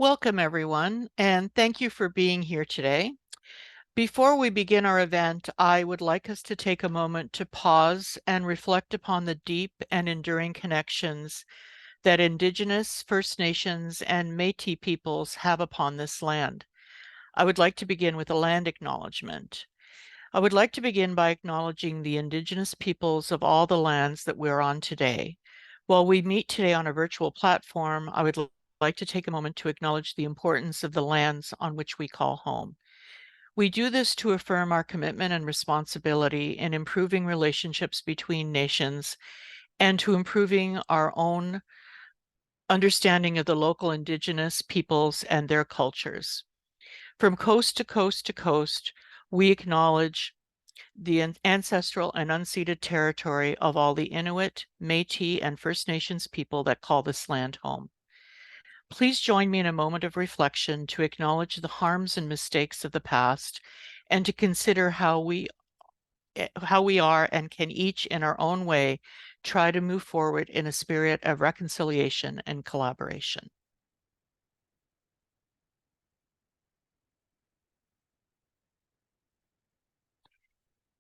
Welcome, everyone, and thank you for being here today. Before we begin our event, I would like us to take a moment to pause and reflect upon the deep and enduring connections that Indigenous, First Nations, and Métis peoples have upon this land. I would like to begin with a land acknowledgement. I would like to begin by acknowledging the Indigenous peoples of all the lands that we're on today. While we meet today on a virtual platform, I would like to take a moment to acknowledge the importance of the lands on which we call home. We do this to affirm our commitment and responsibility in improving relationships between nations and to improving our own understanding of the local Indigenous peoples and their cultures. From coast to coast to coast, we acknowledge the ancestral and unceded territory of all the Inuit, Métis, and First Nations people that call this land home. Please join me in a moment of reflection to acknowledge the harms and mistakes of the past and to consider how we are and can each in our own way try to move forward in a spirit of reconciliation and collaboration.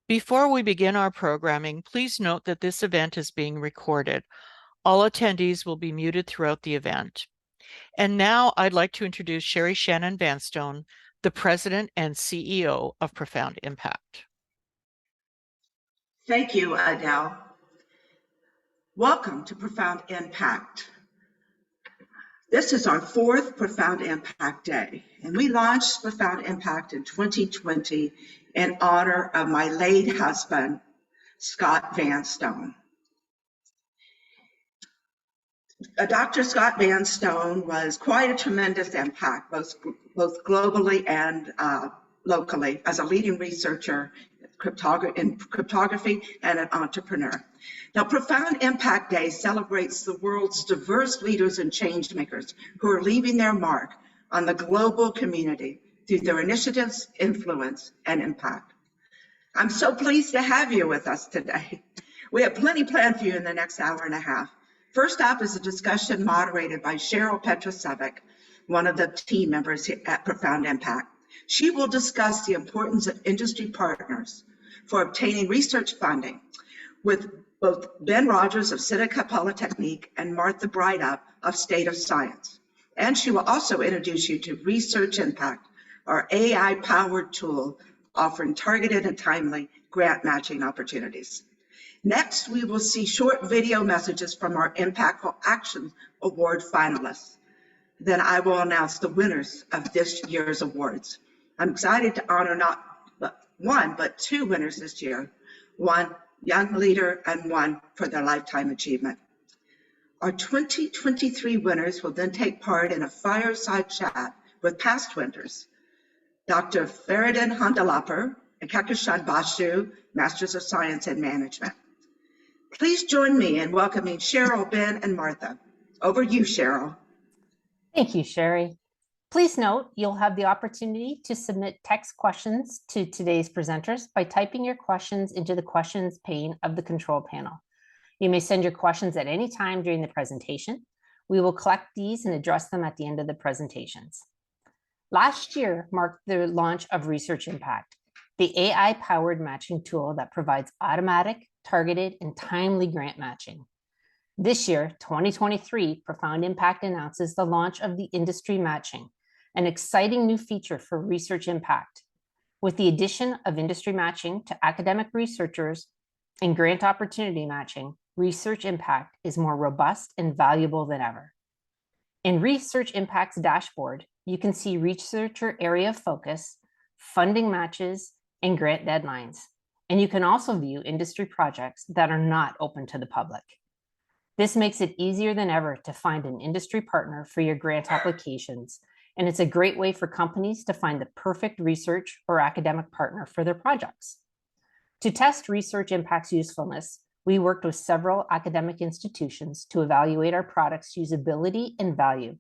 Before we begin our programming, please note that this event is being recorded. All attendees will be muted throughout the event. And now I'd like to introduce Sherry Shannon Vanstone, the President and CEO of Profound Impact. Thank you, Adele. Welcome to Profound Impact. This is our fourth Profound Impact Day, and we launched Profound Impact in 2020 in honor of my late husband, Scott Vanstone. Dr. Scott Vanstone was quite a tremendous impact, both globally and locally, as a leading researcher in cryptography and an entrepreneur. Now, Profound Impact Day celebrates the world's diverse leaders and changemakers who are leaving their mark on the global community through their initiatives, influence, and impact. I'm so pleased to have you with us today. We have plenty planned for you in the next hour and a half. First up is a discussion moderated by Cheryl Petrosevic, one of the team members at Profound Impact. She will discuss the importance of industry partners for obtaining research funding with both Ben Rogers of Seneca Polytechnique and Martha Breidup of State of Science. And she will also introduce you to Research Impact, our AI-powered tool offering targeted and timely grant matching opportunities. Next, we will see short video messages from our Impactful Action Award finalists. Then I will announce the winners of this year's awards. I'm excited to honor not one, but two winners this year, one young leader and one for their lifetime achievement. Our 2023 winners will then take part in a fireside chat with past winners, Dr. Feridun Hamdullahpur and Kehkashan Basu Masters of Science in Management. Please join me in welcoming Cheryl, Ben, and Martha. Over to you, Cheryl. Thank you, Sherry. Please note you'll have the opportunity to submit text questions to today's presenters by typing your questions into the questions pane of the control panel. You may send your questions at any time during the presentation. We will collect these and address them at the end of the presentations. Last year marked the launch of Research Impact, the AI-powered matching tool that provides automatic, targeted, and timely grant matching. This year, 2023, Profound Impact announces the launch of the Industry Matching, an exciting new feature for Research Impact. With the addition of Industry Matching to academic researchers and grant opportunity matching, Research Impact is more robust and valuable than ever. In Research Impact's dashboard, you can see researcher area of focus, funding matches, and grant deadlines. And you can also view industry projects that are not open to the public. This makes it easier than ever to find an industry partner for your grant applications, and it's a great way for companies to find the perfect research or academic partner for their projects. To test Research Impact's usefulness, we worked with several academic institutions to evaluate our product's usability and value.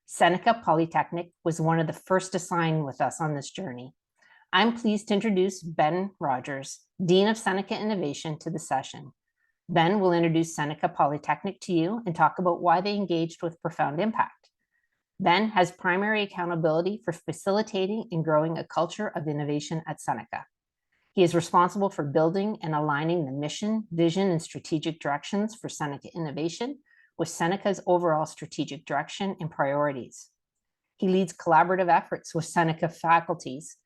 Seneca Polytechnic was one of the first to sign with us on this journey. I'm pleased to introduce Ben Rogers, Dean of Seneca Innovation, to the session. Ben will introduce Seneca Polytechnic to you and talk about why they engaged with Profound Impact. Ben has primary accountability for facilitating and growing a culture of innovation at Seneca. He is responsible for building and aligning the mission, vision, and strategic directions for Seneca Innovation with Seneca's overall strategic direction and priorities. He leads collaborative efforts with Seneca faculties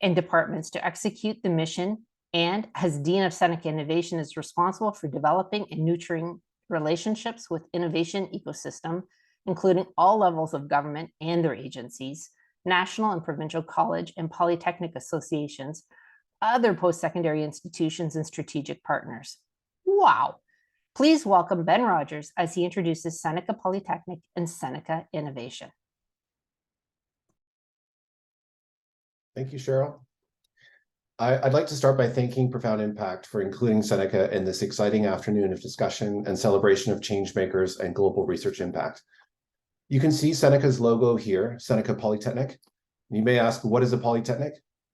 and departments to execute the mission, and as Dean of Seneca Innovation is responsible for developing and nurturing relationships with innovation ecosystem, including all levels of government and their agencies, national and provincial college and polytechnic associations, other post-secondary institutions, and strategic partners. Wow. Please welcome Ben Rogers as he introduces Seneca Polytechnic and Seneca Innovation. Thank you, Cheryl. I'd like to start by thanking Profound Impact for including Seneca in this exciting afternoon of discussion and celebration of changemakers and global research impact. You can see Seneca's logo here, Seneca Polytechnic. You may ask, what is a polytechnic?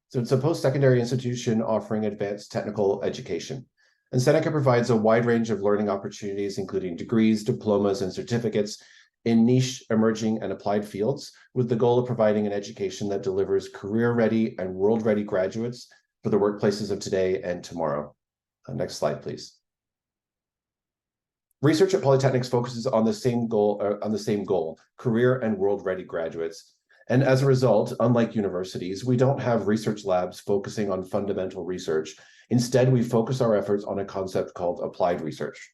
So it's a post-secondary institution offering advanced technical education. And Seneca provides a wide range of learning opportunities, including degrees, diplomas, and certificates in niche, emerging, and applied fields, with the goal of providing an education that delivers career-ready and world-ready graduates for the workplaces of today and tomorrow. Next slide, please. Research at polytechnics focuses on the same goal, career and world-ready graduates. And as a result, unlike universities, we don't have research labs focusing on fundamental research. Instead, we focus our efforts on a concept called applied research.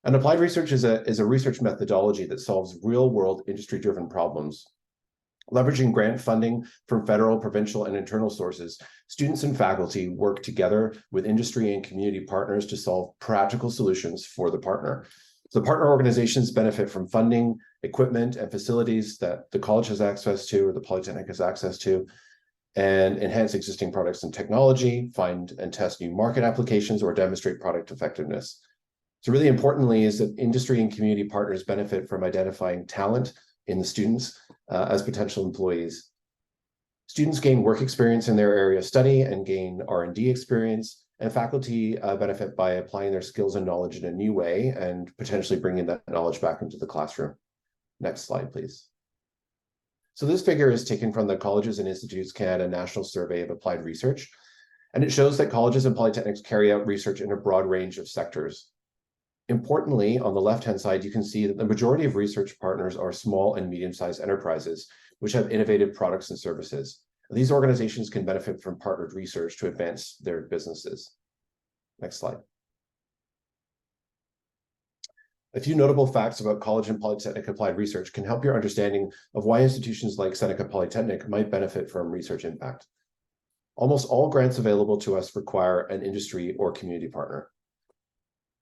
And applied research is a research methodology that solves real-world industry-driven problems. Leveraging grant funding from federal, provincial, and internal sources, students and faculty work together with industry and community partners to solve practical solutions for the partner. So partner organizations benefit from funding, equipment, and facilities that the college has access to or the Polytechnic has access to, and enhance existing products and technology, find and test new market applications, or demonstrate product effectiveness. So really importantly is that industry and community partners benefit from identifying talent in the students as potential employees. Students gain work experience in their area of study and gain R&D experience, and faculty benefit by applying their skills and knowledge in a new way and potentially bringing that knowledge back into the classroom. Next slide, please. So this figure is taken from the Colleges and Institutes Canada National Survey of Applied Research, and it shows that colleges and polytechnics carry out research in a broad range of sectors. Importantly, on the left-hand side, you can see that the majority of research partners are small and medium-sized enterprises, which have innovative products and services. These organizations can benefit from partnered research to advance their businesses. Next slide. A few notable facts about college and polytechnic applied research can help your understanding of why institutions like Seneca Polytechnic might benefit from research impact. Almost all grants available to us require an industry or community partner.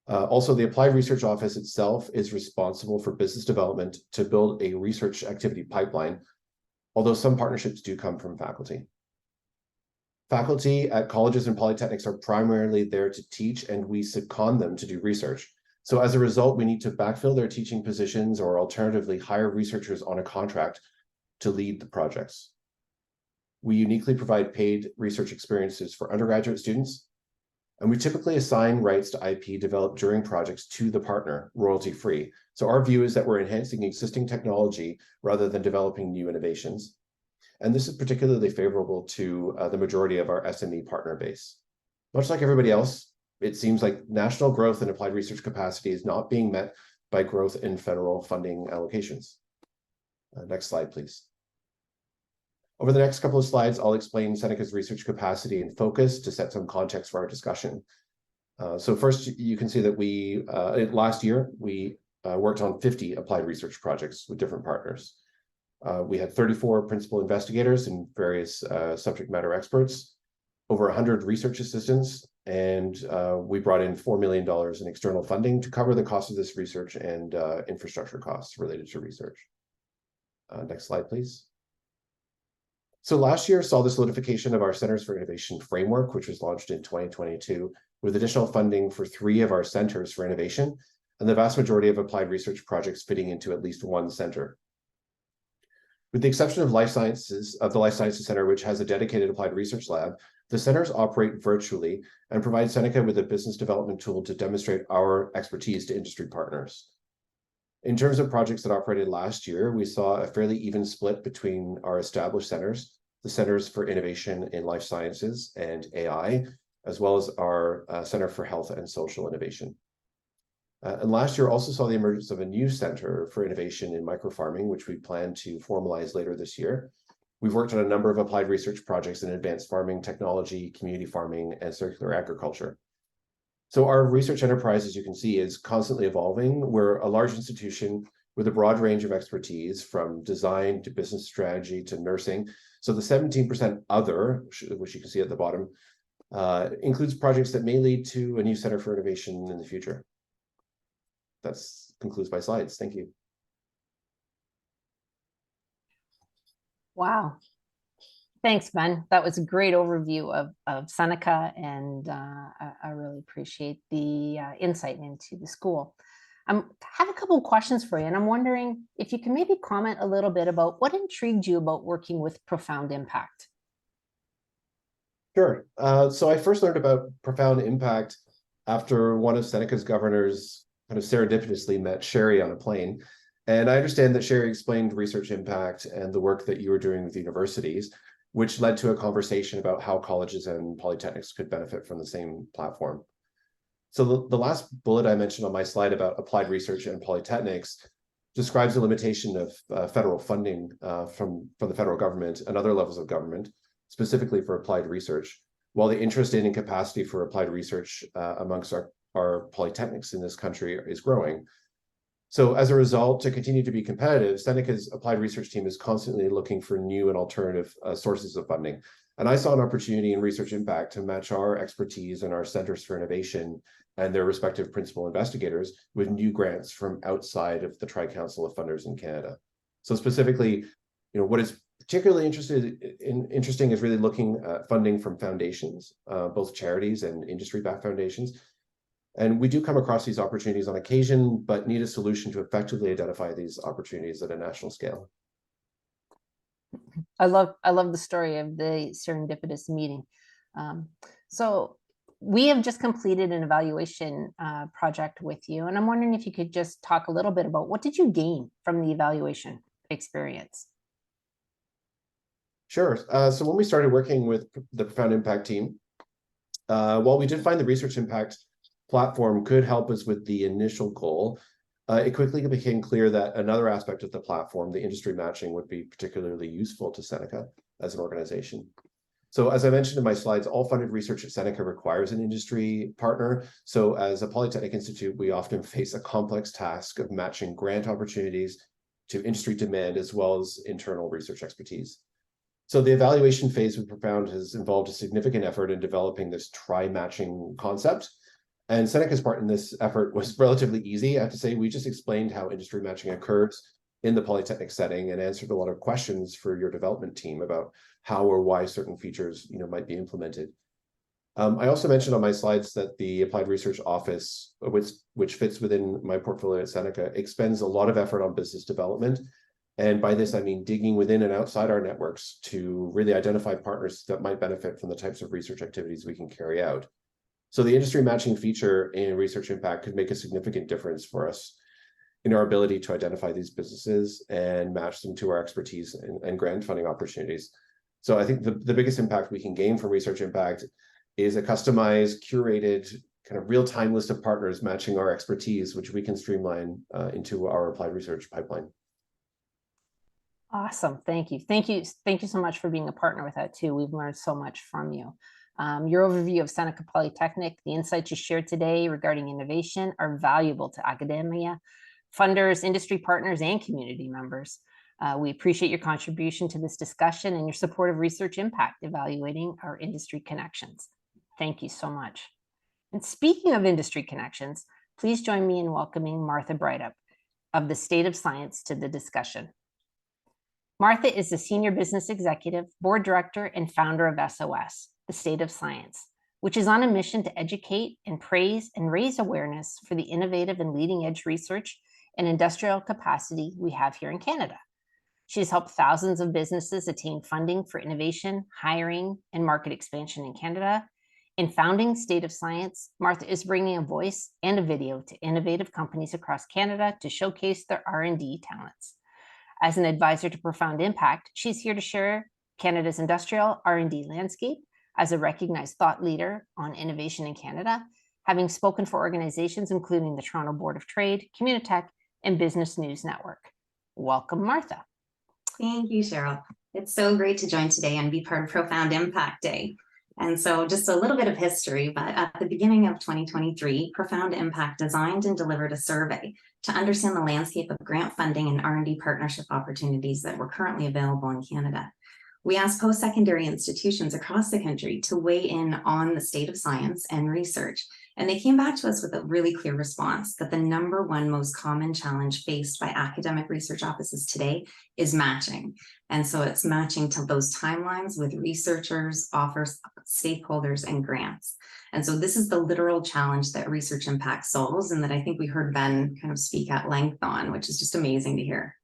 Also, the Applied Research Office itself is responsible for business development to build a research activity pipeline, although some partnerships do come from faculty. Faculty at colleges and polytechnics are primarily there to teach, and we second them to do research. So as a result, we need to backfill their teaching positions or alternatively hire researchers on a contract to lead the projects. We uniquely provide paid research experiences for undergraduate students, and we typically assign rights to IP developed during projects to the partner, royalty-free. So our view is that we're enhancing existing technology rather than developing new innovations. And this is particularly favorable to the majority of our SME partner base. Much like everybody else, it seems like national growth in applied research capacity is not being met by growth in federal funding allocations. Next slide, please. Over the next couple of slides, I'll explain Seneca's research capacity and focus to set some context for our discussion. So first, you can see that last year, we worked on 50 applied research projects with different partners. We had 34 principal investigators and various subject matter experts, over 100 research assistants, and we brought in $4 million in external funding to cover the cost of this research and infrastructure costs related to research. Next slide, please. So last year saw the solidification of our Centers for Innovation framework, which was launched in 2022, with additional funding for 3 of our centers for innovation, and the vast majority of applied research projects fitting into at least one center. With the exception of the Life Sciences Center, which has a dedicated applied research lab, the centers operate virtually and provide Seneca with a business development tool to demonstrate our expertise to industry partners. In terms of projects that operated last year, we saw a fairly even split between our established centers, the Centers for Innovation in Life Sciences and AI, as well as our Center for Health and Social Innovation. And last year also saw the emergence of a new Center for Innovation in Microfarming, which we plan to formalize later this year. We've worked on a number of applied research projects in advanced farming technology, community farming, and circular agriculture. So our research enterprise, as you can see, is constantly evolving. We're a large institution with a broad range of expertise, from design to business strategy to nursing. So the 17% other, which you can see at the bottom, includes projects that may lead to a new Center for Innovation in the future. That concludes my slides. Thank you. Wow. Thanks, Ben. That was a great overview of Seneca, and I really appreciate the insight into the school. I have a couple of questions for you, and I'm wondering if you can maybe comment a little bit about what intrigued you about working with Profound Impact. Sure. So I first learned about Profound Impact after one of Seneca's governors kind of serendipitously met Sherry on a plane. And I understand that Sherry explained research impact and the work that you were doing with universities, which led to a conversation about how colleges and polytechnics could benefit from the same platform. So the last bullet I mentioned on my slide about applied research and polytechnics describes the limitation of federal funding from the federal government and other levels of government, specifically for applied research, while the interest in and capacity for applied research amongst our polytechnics in this country is growing. So as a result, to continue to be competitive, Seneca's applied research team is constantly looking for new and alternative sources of funding. And I saw an opportunity in research impact to match our expertise and our centers for innovation and their respective principal investigators with new grants from outside of the Tri-Council of Funders in Canada. So specifically, what is particularly interesting is really looking at funding from foundations, both charities and industry-backed foundations. And we do come across these opportunities on occasion, but need a solution to effectively identify these opportunities at a national scale. I love the story of the serendipitous meeting. So we have just completed an evaluation project with you, and I'm wondering if you could just talk a little bit about what did you gain from the evaluation experience? Sure. So when we started working with the Profound Impact team, while we did find the research impact platform could help us with the initial goal, it quickly became clear that another aspect of the platform, the industry matching, would be particularly useful to Seneca as an organization. So as I mentioned in my slides, all funded research at Seneca requires an industry partner. So as a Polytechnic Institute, we often face a complex task of matching grant opportunities to industry demand as well as internal research expertise. So the evaluation phase with Profound has involved a significant effort in developing this tri-matching concept. And Seneca's part in this effort was relatively easy. I have to say, we just explained how industry matching occurs in the polytechnic setting and answered a lot of questions for your development team about how or why certain features might be implemented. I also mentioned on my slides that the Applied Research Office, which fits within my portfolio at Seneca, expends a lot of effort on business development. And by this, I mean digging within and outside our networks to really identify partners that might benefit from the types of research activities we can carry out. So the industry matching feature in research impact could make a significant difference for us in our ability to identify these businesses and match them to our expertise and grant funding opportunities. So I think the biggest impact we can gain from research impact is a customized, curated, kind of real-time list of partners matching our expertise, which we can streamline into our applied research pipeline. Awesome. Thank you. Thank you. Thank you so much for being a partner with that too. We've learned so much from you. Your overview of Seneca Polytechnic, the insights you shared today regarding innovation are valuable to academia, funders, industry partners, and community members. We appreciate your contribution to this discussion and your support of research impact, evaluating our industry connections. Thank you so much. And speaking of industry connections, please join me in welcoming Martha Breithaupt of the State of Science to the discussion. Martha is the Senior Business Executive, Board Director, and founder of SOS, the State of Science, which is on a mission to educate and praise and raise awareness for the innovative and leading edge research and industrial capacity we have here in Canada. She has helped thousands of businesses attain funding for innovation, hiring, and market expansion in Canada, In founding State of Science, Martha is bringing a voice and a video to innovative companies across Canada to showcase their R&D talents. As an advisor to Profound Impact, she's here to share Canada's industrial R&D landscape as a recognized thought leader on innovation in Canada, having spoken for organizations including the Toronto Board of Trade, Communitech, and Business News Network. Welcome, Martha. Thank you, Cheryl. It's so great to join today and be part of Profound Impact Day. And so just a little bit of history, but at the beginning of 2023, Profound Impact designed and delivered a survey to understand the landscape of grant funding and R&D partnership opportunities that were currently available in Canada. We asked post-secondary institutions across the country to weigh in on the state of science and research, and they came back to us with a really clear response that the #1 most common challenge faced by academic research offices today is matching. And so it's matching to those timelines with researchers, offers, stakeholders, and grants. And so this is the literal challenge that Research Impact solves, and that I think we heard Ben kind of speak at length on, which is just amazing to hear.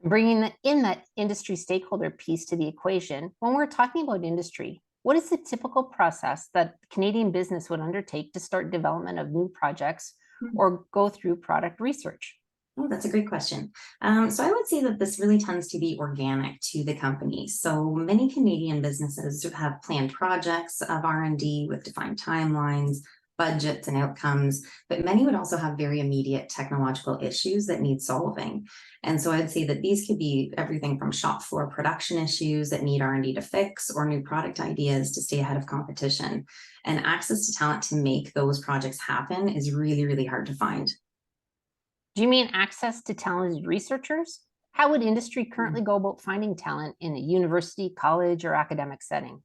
Bringing in that industry stakeholder piece to the equation, when we're talking about industry, what is the typical process that Canadian business would undertake to start development of new projects or go through product research? Oh, that's a great question. So I would say that this really tends to be organic to the company. So many Canadian businesses have planned projects of R&D with defined timelines, budgets, and outcomes, but many would also have very immediate technological issues that need solving. And so I'd say that these could be everything from shop floor production issues that need R&D to fix, or new product ideas to stay ahead of competition. And access to talent to make those projects happen is really, really hard to find. Do you mean access to talented researchers? How would industry currently go about finding talent in a university, college, or academic setting?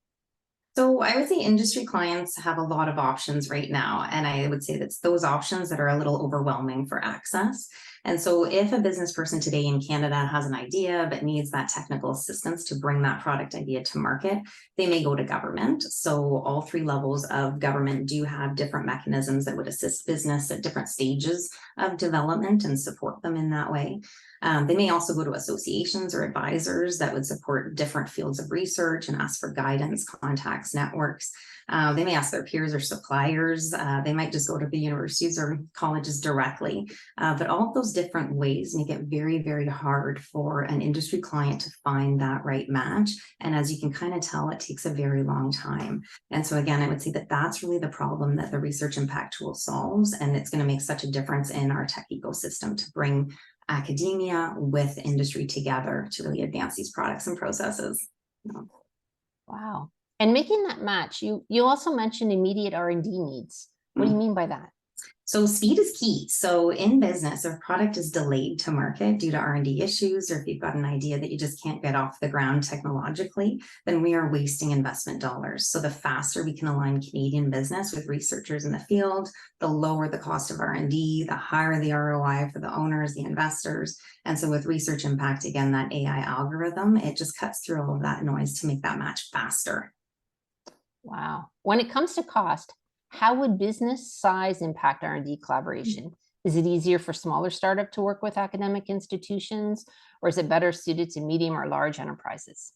So I would say industry clients have a lot of options right now. And I would say that's those options that are a little overwhelming for access. And so if a business person today in Canada has an idea but needs that technical assistance to bring that product idea to market, they may go to government. So all 3 levels of government do have different mechanisms that would assist business at different stages of development and support them in that way. They may also go to associations or advisors that would support different fields of research and ask for guidance, contacts, networks. They may ask their peers or suppliers. They might just go to the universities or colleges directly. But all of those different ways make it very, very hard for an industry client to find that right match. And as you can kind of tell, it takes a very long time. And so again, I would say that that's really the problem that the Research Impact tool solves. And it's going to make such a difference in our tech ecosystem to bring academia with industry together to really advance these products and processes. Wow. And making that match, you also mentioned immediate R&D needs. What do you mean by that? So speed is key. So in business, if a product is delayed to market due to R&D issues, or if you've got an idea that you just can't get off the ground technologically, then we are wasting investment dollars. So the faster we can align Canadian business with researchers in the field, the lower the cost of R&D, the higher the ROI for the owners, the investors. And so with Research Impact, again, that AI algorithm, it just cuts through all of that noise to make that match faster. Wow. When it comes to cost, how would business size impact R&D collaboration? Is it easier for smaller startup to work with academic institutions, or is it better suited to medium or large enterprises?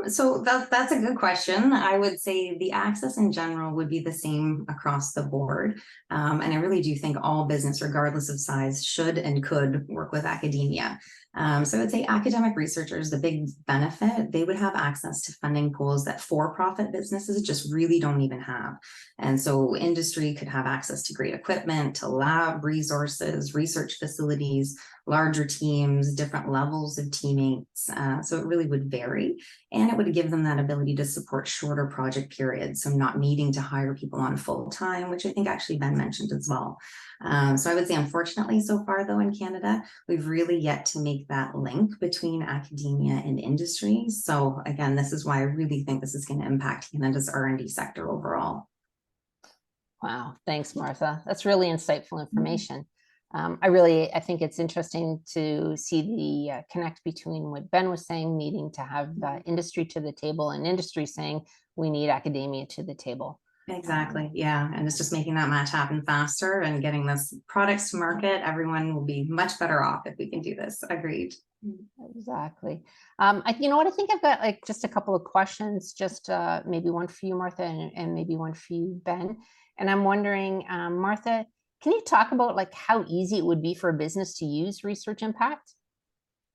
So that's a good question. I would say the access in general would be the same across the board. And I really do think all business, regardless of size, should and could work with academia. So I would say academic researchers, the big benefit, they would have access to funding pools that for-profit businesses just really don't even have. And so industry could have access to great equipment, to lab resources, research facilities, larger teams, different levels of teammates. So it really would vary. And it would give them that ability to support shorter project periods. So not needing to hire people on full time, which I think actually Ben mentioned as well. So I would say, unfortunately, so far, though, in Canada, we've really yet to make that link between academia and industry. So again, this is why I really think this is going to impact Canada's R&D sector overall. Wow, thanks, Martha. That's really insightful information. I think it's interesting to see the connect between what Ben was saying, needing to have industry to the table, and industry saying we need academia to the table. Exactly. Yeah. And it's just making that match happen faster and getting this products to market. Everyone will be much better off if we can do this. Agreed. Exactly. You know what? I think I've got like just a couple of questions, just maybe one for you, Martha, and maybe one for you, Ben. And I'm wondering, Martha, can you talk about like how easy it would be for a business to use research impact?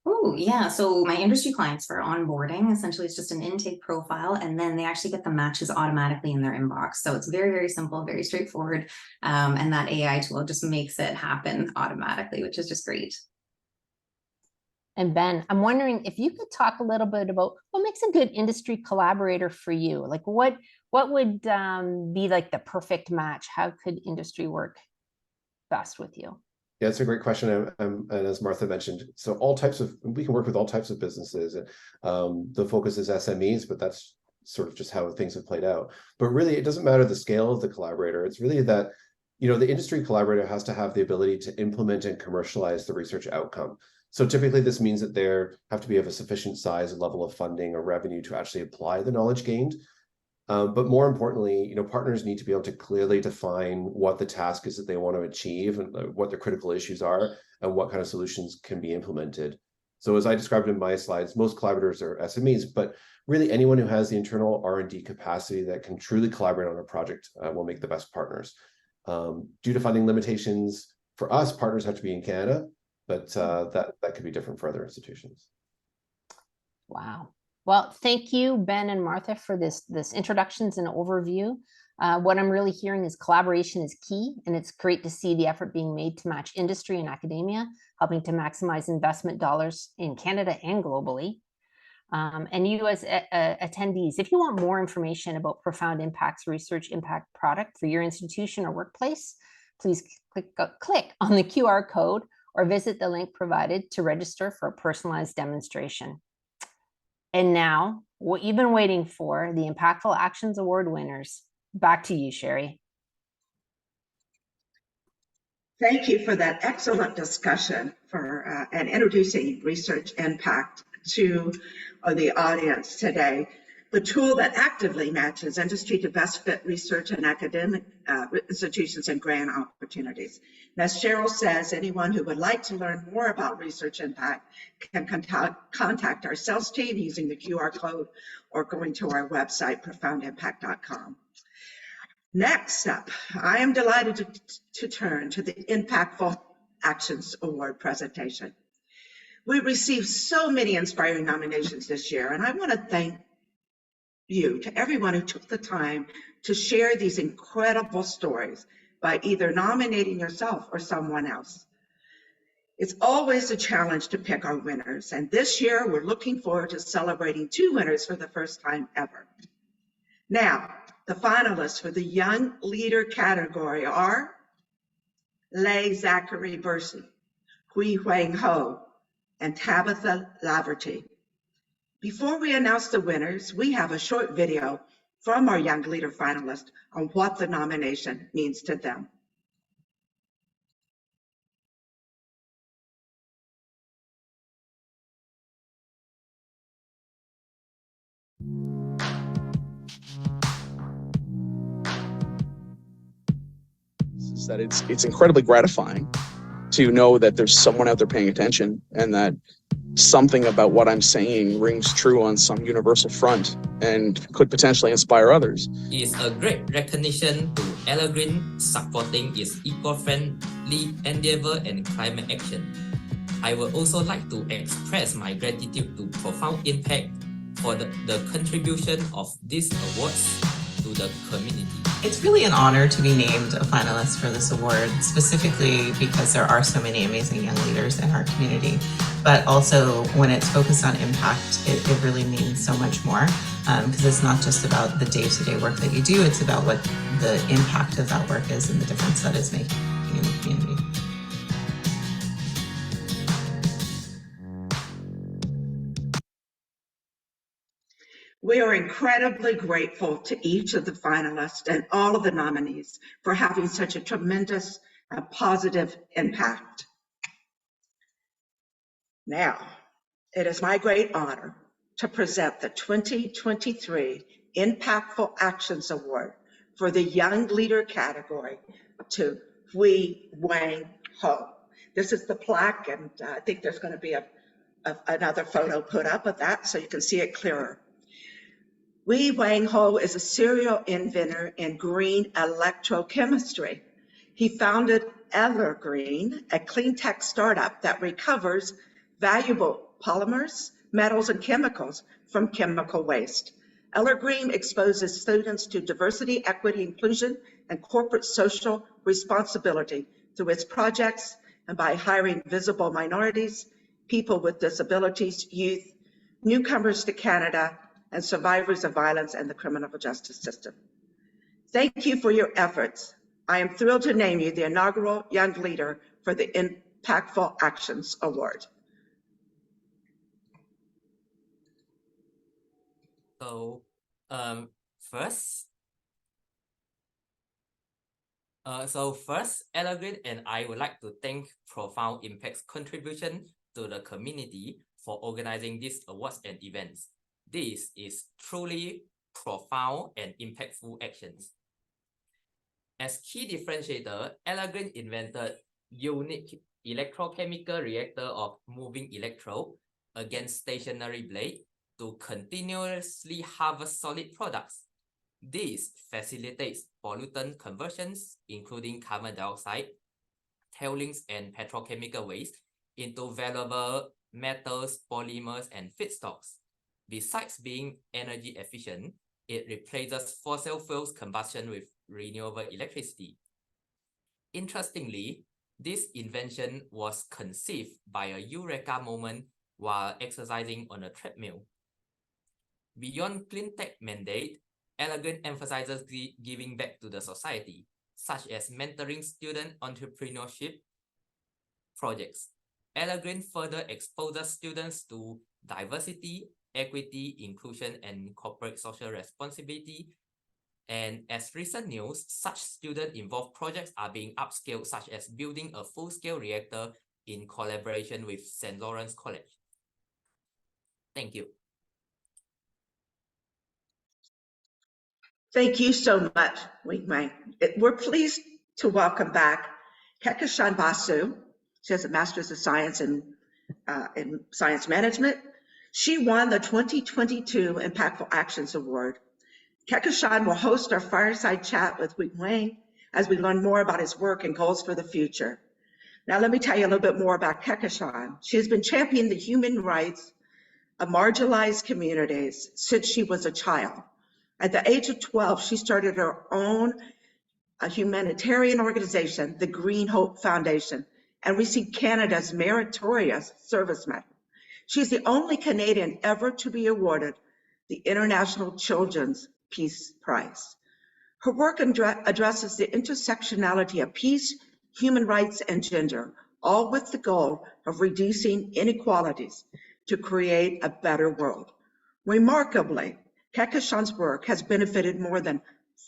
Oh, yeah. So my industry clients for onboarding, essentially it's just an intake profile, and then they actually get the matches automatically in their inbox. So it's very, very simple, very straightforward. And that AI tool just makes it happen automatically, which is just great. And Ben, I'm wondering if you could talk a little bit about what makes a good industry collaborator for you. Like what would be like the perfect match? How could industry work best with you? Yeah, it's a great question. And as Martha mentioned, so we can work with all types of businesses. The focus is SMEs, but that's sort of just how things have played out. But really, it doesn't matter the scale of the collaborator. It's really that, the industry collaborator has to have the ability to implement and commercialize the research outcome. So typically this means that they have to be of a sufficient size and level of funding or revenue to actually apply the knowledge gained. But more importantly, partners need to be able to clearly define what the task is that they want to achieve and what their critical issues are and what kind of solutions can be implemented. So as I described in my slides, most collaborators are SMEs, but really anyone who has the internal R&D capacity that can truly collaborate on a project will make the best partners. Due to funding limitations, for us, partners have to be in Canada, but that could be different for other institutions. Wow. Well, thank you, Ben and Martha, for this introductions and overview. What I'm really hearing is collaboration is key, and it's great to see the effort being made to match industry and academia, helping to maximize investment dollars in Canada and globally. And you as attendees, if you want more information about Profound Impact's research impact product for your institution or workplace, please click on the QR code or visit the link provided to register for a personalized demonstration. And now, what you've been waiting for, the Impactful Actions Award winners. Back to you, Sherry. Thank you for that excellent discussion and introducing research impact to the audience today. The tool that actively matches industry to best fit research and academic institutions and grant opportunities. And as Cheryl says, anyone who would like to learn more about research impact can contact our sales team using the QR code or going to our website, profoundimpact.com. Next up, I am delighted to turn to the Impactful Actions Award presentation. We received so many inspiring nominations this year, and I want to thank you, to everyone who took the time to share these incredible stories by either nominating yourself or someone else. It's always a challenge to pick our winners, and this year we're looking forward to celebrating 2 winners for the first time ever. Now, the finalists for the Young Leader category are Lei Zachary Bercy, Hui Huang Hoe, and Tabitha Laverty. Before we announce the winners, we have a short video from our Young Leader finalists on what the nomination means to them. Is that it's incredibly gratifying to know that there's someone out there paying attention and that something about what I'm saying rings true on some universal front and could potentially inspire others. It's a great recognition to Evergreen supporting its eco-friendly endeavor and climate action. I would also like to express my gratitude to Profound Impact for the contribution of these awards to the community. It's really an honor to be named a finalist for this award, specifically because there are so many amazing young leaders in our community. But also when it's focused on impact, it really means so much more because it's not just about the day-to-day work that you do, it's about what the impact of that work is and the difference that it's making in the community. We are incredibly grateful to each of the finalists and all of the nominees for having such a tremendous and positive impact. Now, it is my great honor to present the 2023 Impactful Actions Award for the Young Leader category to Hui Huang Hoe. This is the plaque, and I think there's going to be a another photo put up of that so you can see it clearer. Hui Huang Hoe is a serial inventor in green electrochemistry. He founded Evergreen, a clean tech startup that recovers valuable polymers, metals, and chemicals from chemical waste. Evergreen exposes students to diversity, equity, inclusion, and corporate social responsibility through its projects and by hiring visible minorities, people with disabilities, youth, newcomers to Canada, and survivors of violence and the criminal justice system. Thank you for your efforts. I am thrilled to name you the inaugural Young Leader for the Impactful Actions Award. So, first, Evergreen and I would like to thank Profound Impact's contribution to the community for organizing these awards and events. This is truly profound and impactful actions. As key differentiator, Evergreen invented unique electrochemical reactor of moving electrode against stationary blade to continuously harvest solid products. This facilitates pollutant conversions, including carbon dioxide, tailings, and petrochemical waste into valuable metals, polymers, and feedstocks. Besides being energy efficient, it replaces fossil fuels combustion with renewable electricity. Interestingly, this invention was conceived by a eureka moment while exercising on a treadmill. Beyond clean tech mandate, Evergreen emphasizes giving back to the society, such as mentoring student entrepreneurship projects. Evergreen further exposes students to diversity, equity, inclusion, and corporate social responsibility. And as recent news, such student-involved projects are being upscaled, such as building a full-scale reactor in collaboration with St. Lawrence College. Thank you. Thank you so much, Hui Huang. We're pleased to welcome back Kehkashan Basu. She has a Master's of Science in Science Management. She won the 2022 Impactful Actions Award. Kehkashan will host our fireside chat with Hui Huang as we learn more about his work and goals for the future. Now, let me tell you a little bit more about Kehkashan. She has been championing the human rights of marginalized communities since she was a child. At the age of 12, she started her own humanitarian organization, the Green Hope Foundation, and received Canada's Meritorious Service Medal. She's the only Canadian ever to be awarded the International Children's Peace Prize. Her work addresses the intersectionality of peace, human rights, and gender, all with the goal of reducing inequalities to create a better world. Remarkably, Kehkashan's work has benefited more than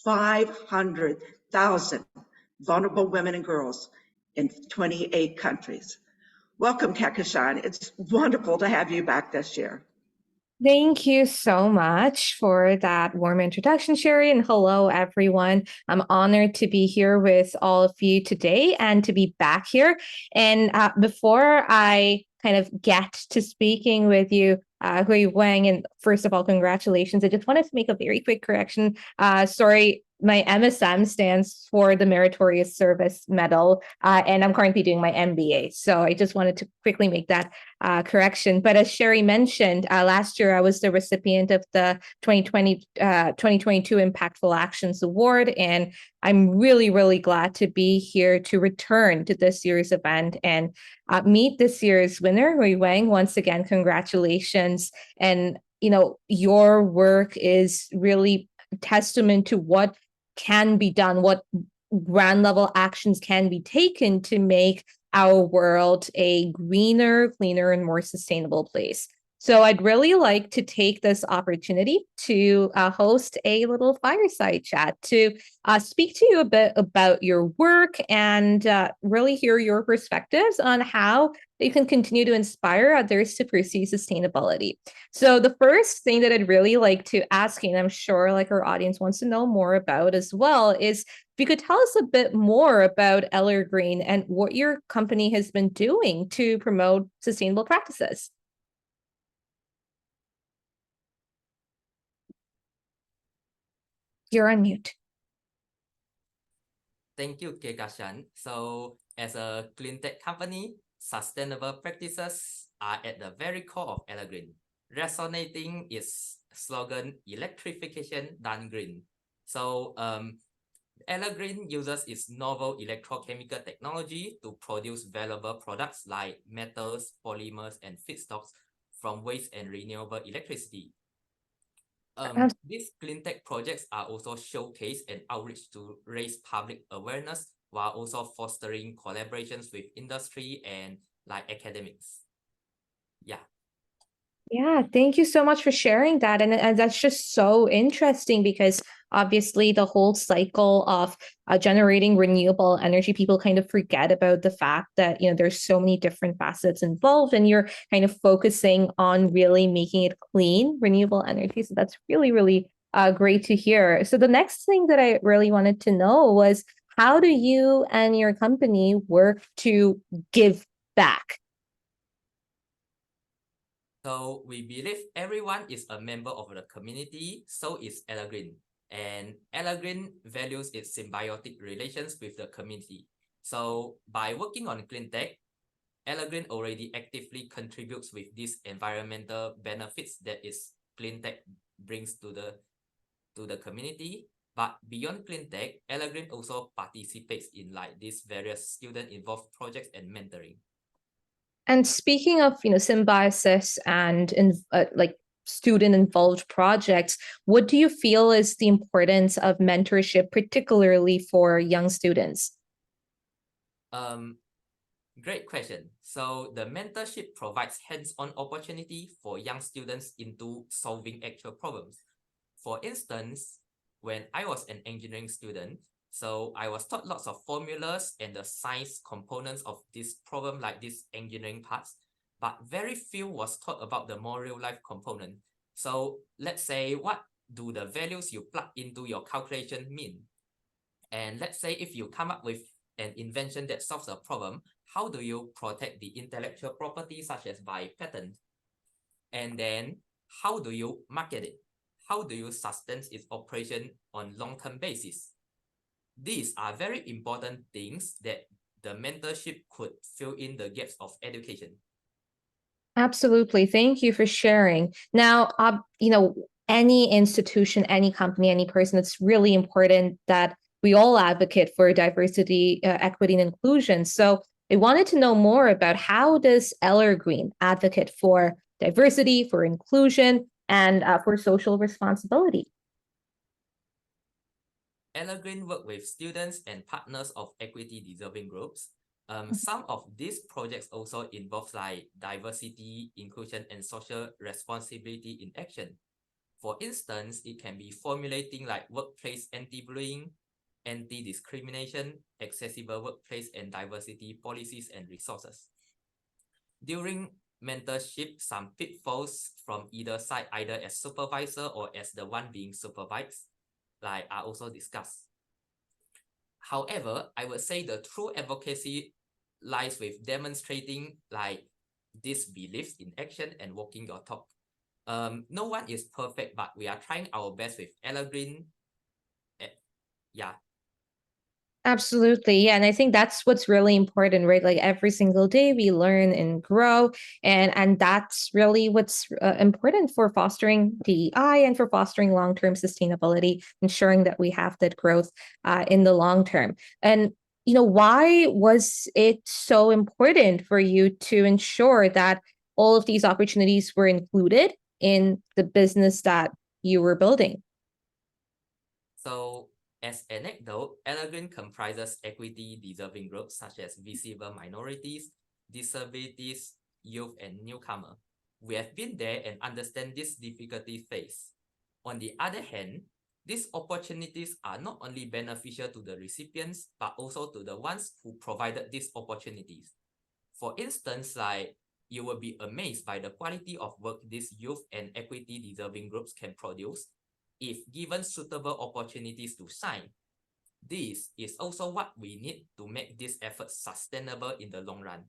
500,000 vulnerable women and girls in 28 countries. Welcome, Kehkashan. It's wonderful to have you back this year. Thank you so much for that warm introduction, Sherry, and hello, everyone. I'm honored to be here with all of you today and to be back here. And before I kind of get to speaking with you, Hui Huang, and first of all, congratulations. I just wanted to make a very quick correction. Sorry, my MSM stands for the Meritorious Service Medal, and I'm currently doing my MBA. So I just wanted to quickly make that correction. But as Sherry mentioned, last year I was the recipient of the 2022 Impactful Actions Award, and I'm really, really glad to be here to return to this year's event and meet this year's winner, Hui Huang. Once again, congratulations. And, you know, your work is really testament to what can be done, what ground level actions can be taken to make our world a greener, cleaner, and more sustainable place. So I'd really like to take this opportunity to host a little fireside chat to speak to you a bit about your work and really hear your perspectives on how you can continue to inspire others to pursue sustainability. So the first thing that I'd really like to ask you, and I'm sure like our audience wants to know more about as well, is if you could tell us a bit more about Evergreen and what your company has been doing to promote sustainable practices. You're on mute. Thank you, Kehkashan. So, as a clean tech company, sustainable practices are at the very core of Evergreen, resonating its slogan, electrification done green. So, Evergreen uses its novel electrochemical technology to produce valuable products like metals, polymers, and feedstocks from waste and renewable electricity. These clean tech projects are also showcase and outreach to raise public awareness while also fostering collaborations with industry and like academics. Yeah. Yeah, thank you so much for sharing that. And that's just so interesting because obviously the whole cycle of generating renewable energy, people kind of forget about the fact that, there's so many different facets involved and you're kind of focusing on really making it clean, renewable energy. So that's really, really great to hear. So the next thing that I really wanted to know was, how do you and your company work to give back? So we believe everyone is a member of the community, so is Evergreen. And Evergreen values its symbiotic relations with the community. So by working on clean tech, Evergreen already actively contributes with these environmental benefits that its clean tech brings to the community. But beyond clean tech, Evergreen also participates in like these various student-involved projects and mentoring. And speaking of, symbiosis and like student-involved projects, what do you feel is the importance of mentorship, particularly for young students? Great question. So the mentorship provides hands-on opportunity for young students into solving actual problems. For instance, when I was an engineering student, so I was taught lots of formulas and the science components of this problem, like these engineering parts, but very few was taught about the more real life component. So let's say, what do the values you plug into your calculation mean? And let's say if you come up with an invention that solves a problem, how do you protect the intellectual property such as by patent? And then how do you market it? How do you sustain its operation on long-term basis? These are very important things that the mentorship could fill in the gaps of education. Absolutely. Thank you for sharing. Now, any institution, any company, any person, it's really important that we all advocate for diversity, equity, and inclusion. So I wanted to know more about, how does Evergreen advocate for diversity, for inclusion, and for social responsibility? Evergreen work with students and partners of equity deserving groups. Some of these projects also involve like diversity, inclusion, and social responsibility in action. For instance, it can be formulating like workplace anti-bullying, anti-discrimination, accessible workplace and diversity policies and resources. During mentorship, some pitfalls from either side, either as supervisor or as the one being supervised, like are also discussed. However, I would say the true advocacy lies with demonstrating like these beliefs in action and walking your talk. No one is perfect, but we are trying our best with Evergreen. Yeah. Absolutely. Yeah. And I think that's what's really important, right? Like every single day we learn and grow. And that's really what's important for fostering DEI and for fostering long-term sustainability, ensuring that we have that growth in the long term. And, why was it so important for you to ensure that all of these opportunities were included in the business that you were building? So, as an anecdote, Evergreen comprises equity-deserving groups such as visible minorities, disabilities, youth, and newcomer. We have been there and understand this difficulty phase. On the other hand, these opportunities are not only beneficial to the recipients, but also to the ones who provided these opportunities. For instance, like you will be amazed by the quality of work these youth and equity-deserving groups can produce if given suitable opportunities to shine. This is also what we need to make this effort sustainable in the long run.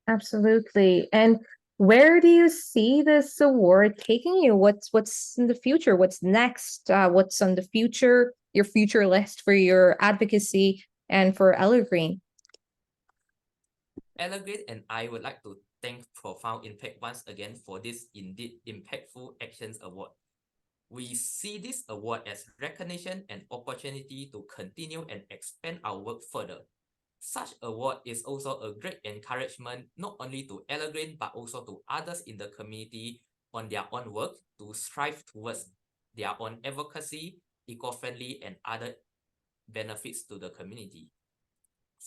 Absolutely. And where do you see this award taking you? What's in the future? What's next? What's on the future, your future list for your advocacy and for Evergreen? Evergreen and I would like to thank Profound Impact once again for this indeed impactful actions award. We see this award as recognition and opportunity to continue and expand our work further. Such award is also a great encouragement not only to Evergreen but also to others in the community on their own work to strive towards their own advocacy, eco-friendly and other benefits to the community.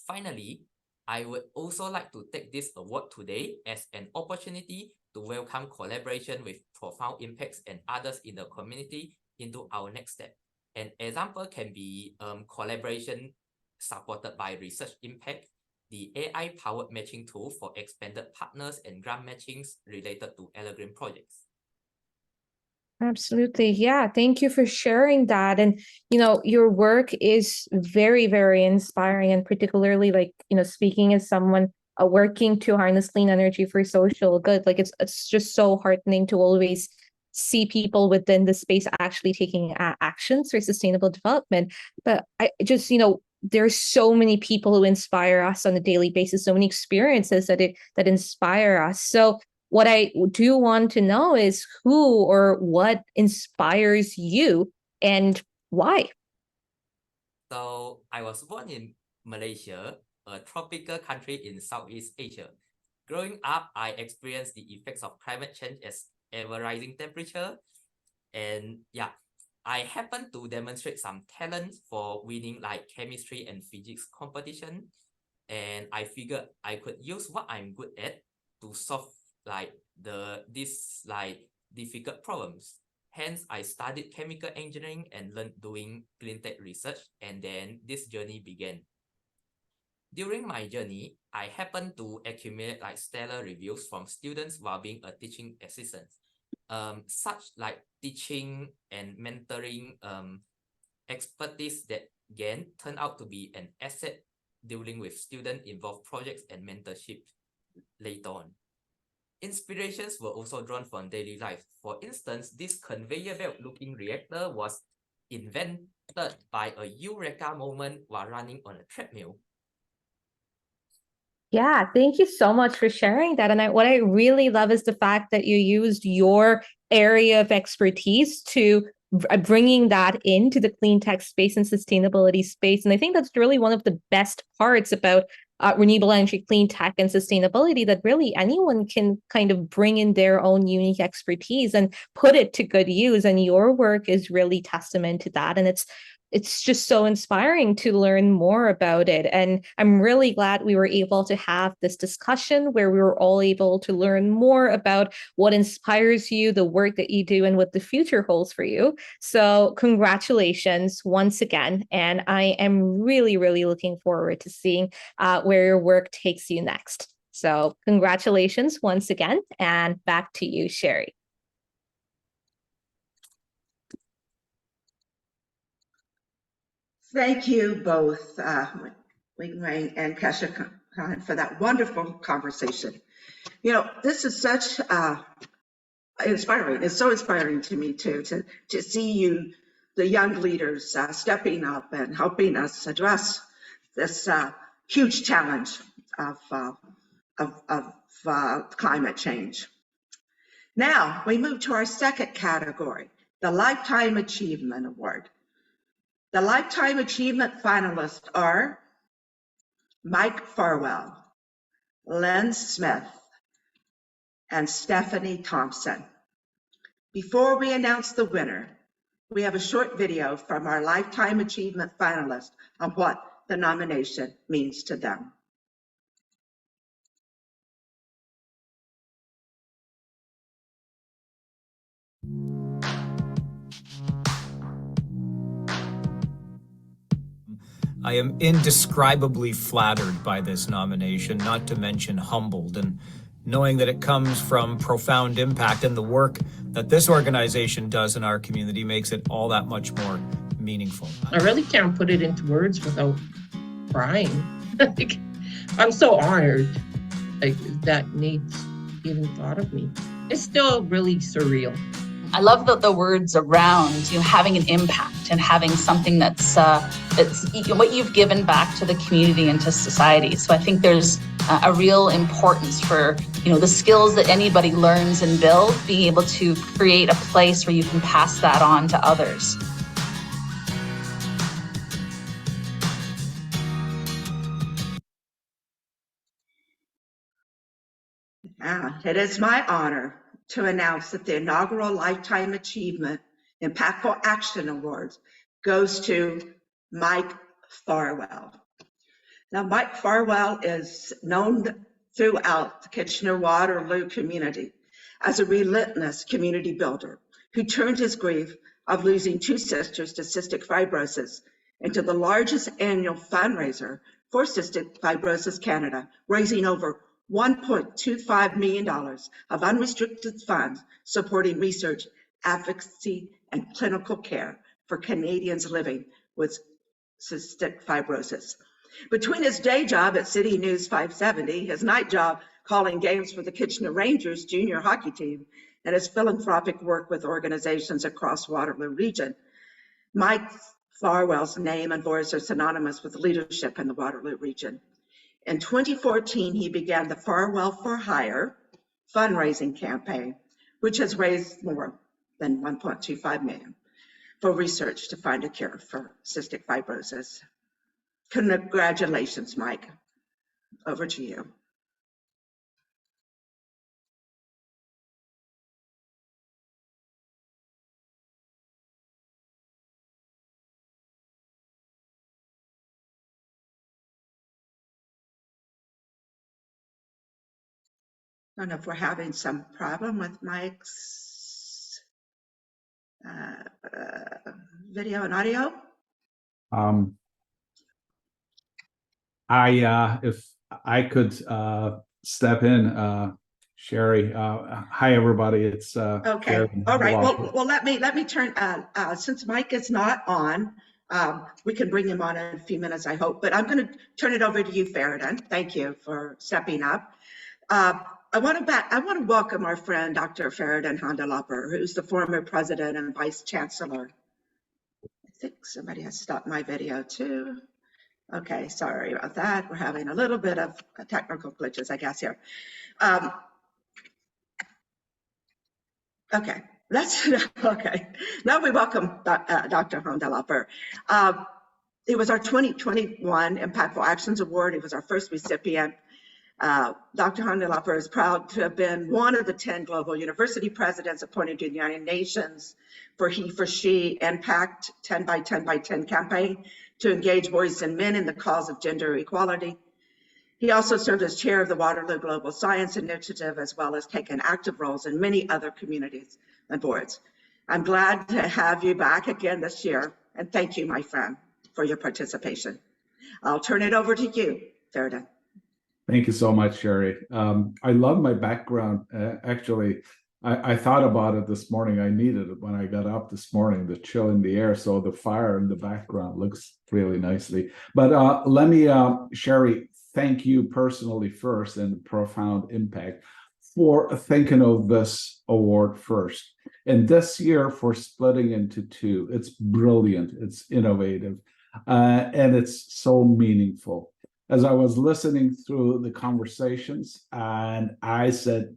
Finally, I would also like to take this award today as an opportunity to welcome collaboration with Profound Impacts and others in the community into our next step. An example can be collaboration supported by Research Impact, the AI-powered matching tool for expanded partners and grant matchings related to Evergreen projects. Absolutely. Yeah. Thank you for sharing that. And, your work is very, very inspiring, and particularly speaking as someone working to harness clean energy for social good, it's just so heartening to always see people within the space actually taking actions for sustainable development. But I just, there's so many people who inspire us on a daily basis, so many experiences that inspire us. So what I do want to know is who or what inspires you and why? So I was born in Malaysia, a tropical country in Southeast Asia. Growing up, I experienced the effects of climate change as ever-rising temperature. And yeah, I happened to demonstrate some talent for winning chemistry and physics competition. And I figured I could use what I'm good at to solve difficult problems. Hence, I studied chemical engineering and learned doing clean tech research, and then this journey began. During my journey, I happened to accumulate stellar reviews from students while being a teaching assistant. Such teaching and mentoring expertise that gained turned out to be an asset dealing with student-involved projects and mentorship later on. Inspirations were also drawn from daily life. For instance, this conveyor belt-looking reactor was invented by a eureka moment while running on a treadmill. Yeah, thank you so much for sharing that. And what I really love is the fact that you used your area of expertise to bringing that into the clean tech space and sustainability space. And I think that's really one of the best parts about renewable energy, clean tech, and sustainability, that really anyone can kind of bring in their own unique expertise and put it to good use. And your work is really testament to that. And it's just so inspiring to learn more about it. And I'm really glad we were able to have this discussion where we were all able to learn more about what inspires you, the work that you do, and what the future holds for you. So congratulations once again. And I am really, really looking forward to seeing where your work takes you next. So congratulations once again, and back to you, Sherry. Thank you both, Hui Huang and Kehkashan, for that wonderful conversation. This is such inspiring. It's so inspiring to me too, to see you, the young leaders, stepping up and helping us address this huge challenge of climate change. Now we move to our second category, the Lifetime Achievement Award. The Lifetime Achievement finalists are Mike Farwell, Len Smith, and Stephanie Thompson. Before we announce the winner, we have a short video from our Lifetime Achievement finalists on what the nomination means to them. I am indescribably flattered by this nomination, not to mention humbled, and knowing that it comes from Profound Impact and the work that this organization does in our community makes it all that much more meaningful. I really can't put it into words without crying. I'm so honored. That needs even thought of me. It's still really surreal. I love the words around, having an impact and having something that's what you've given back to the community and to society. So I think there's a real importance for, the skills that anybody learns and builds, being able to create a place where you can pass that on to others. It is my honor to announce that the inaugural Lifetime Achievement Impactful Action Awards goes to Mike Farwell. Now, Mike Farwell is known throughout the Kitchener-Waterloo community as a relentless community builder who turned his grief of losing two sisters to cystic fibrosis into the largest annual fundraiser for Cystic Fibrosis Canada, raising over $1.25 million of unrestricted funds supporting research, advocacy, and clinical care for Canadians living with cystic fibrosis. Between his day job at City News 570, his night job calling games for the Kitchener Rangers junior hockey team, and his philanthropic work with organizations across Waterloo region, Mike Farwell's name and voice are synonymous with leadership in the Waterloo region. In 2014, he began the Farwell for Hire fundraising campaign, which has raised more than $1.25 million for research to find a cure for cystic fibrosis. Congratulations, Mike. Over to you. I don't know if we're having some problem with Mike's video and audio. If I could step in, Sherry. Hi, everybody. It's okay. Feridun All right. Hamdullahpur. Well, let me turn. Since Mike is not on, we can bring him on in a few minutes, I hope. But I'm going to turn it over to you, Feridun. Thank you for stepping up. I want to welcome our friend, Dr. Feridun Hamdullahpur, who's the former president and vice chancellor. I think somebody has stopped my video too. Okay, sorry about that. We're having a little bit of technical glitches, I guess, here. Okay, okay. Now we welcome Dr. Hamdullahpur. It was our 2021 Impactful Actions Award. It was our first recipient. Dr. Hamdullahpur is proud to have been one of the 10 global university presidents appointed to the United Nations for He for She Impact 10 by 10 by 10 campaign to engage boys and men in the cause of gender equality. He also served as chair of the Waterloo Global Science Initiative, as well as taken active roles in many other communities and boards. I'm glad to have you back again this year, and thank you, my friend, for your participation. I'll turn it over to you, Feridun. Thank you so much, Sherry. I love my background. Actually, I thought about it this morning. I needed it when I got up this morning, the chill in the air. So the fire in the background looks really nicely. But let me, Sherry, thank you personally first and profound impact for thinking of this award first. And this year for splitting into two, it's brilliant, it's innovative, and it's so meaningful. As I was listening through the conversations, and I said,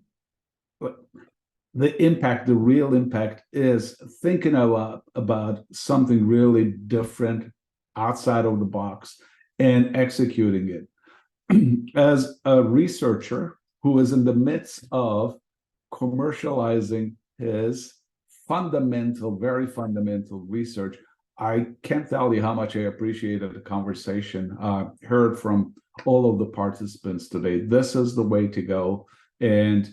the impact, the real impact is thinking about something really different outside of the box and executing it. As a researcher who is in the midst of commercializing his fundamental, very fundamental research, I can't tell you how much I appreciated the conversation, heard from all of the participants today. This is the way to go. And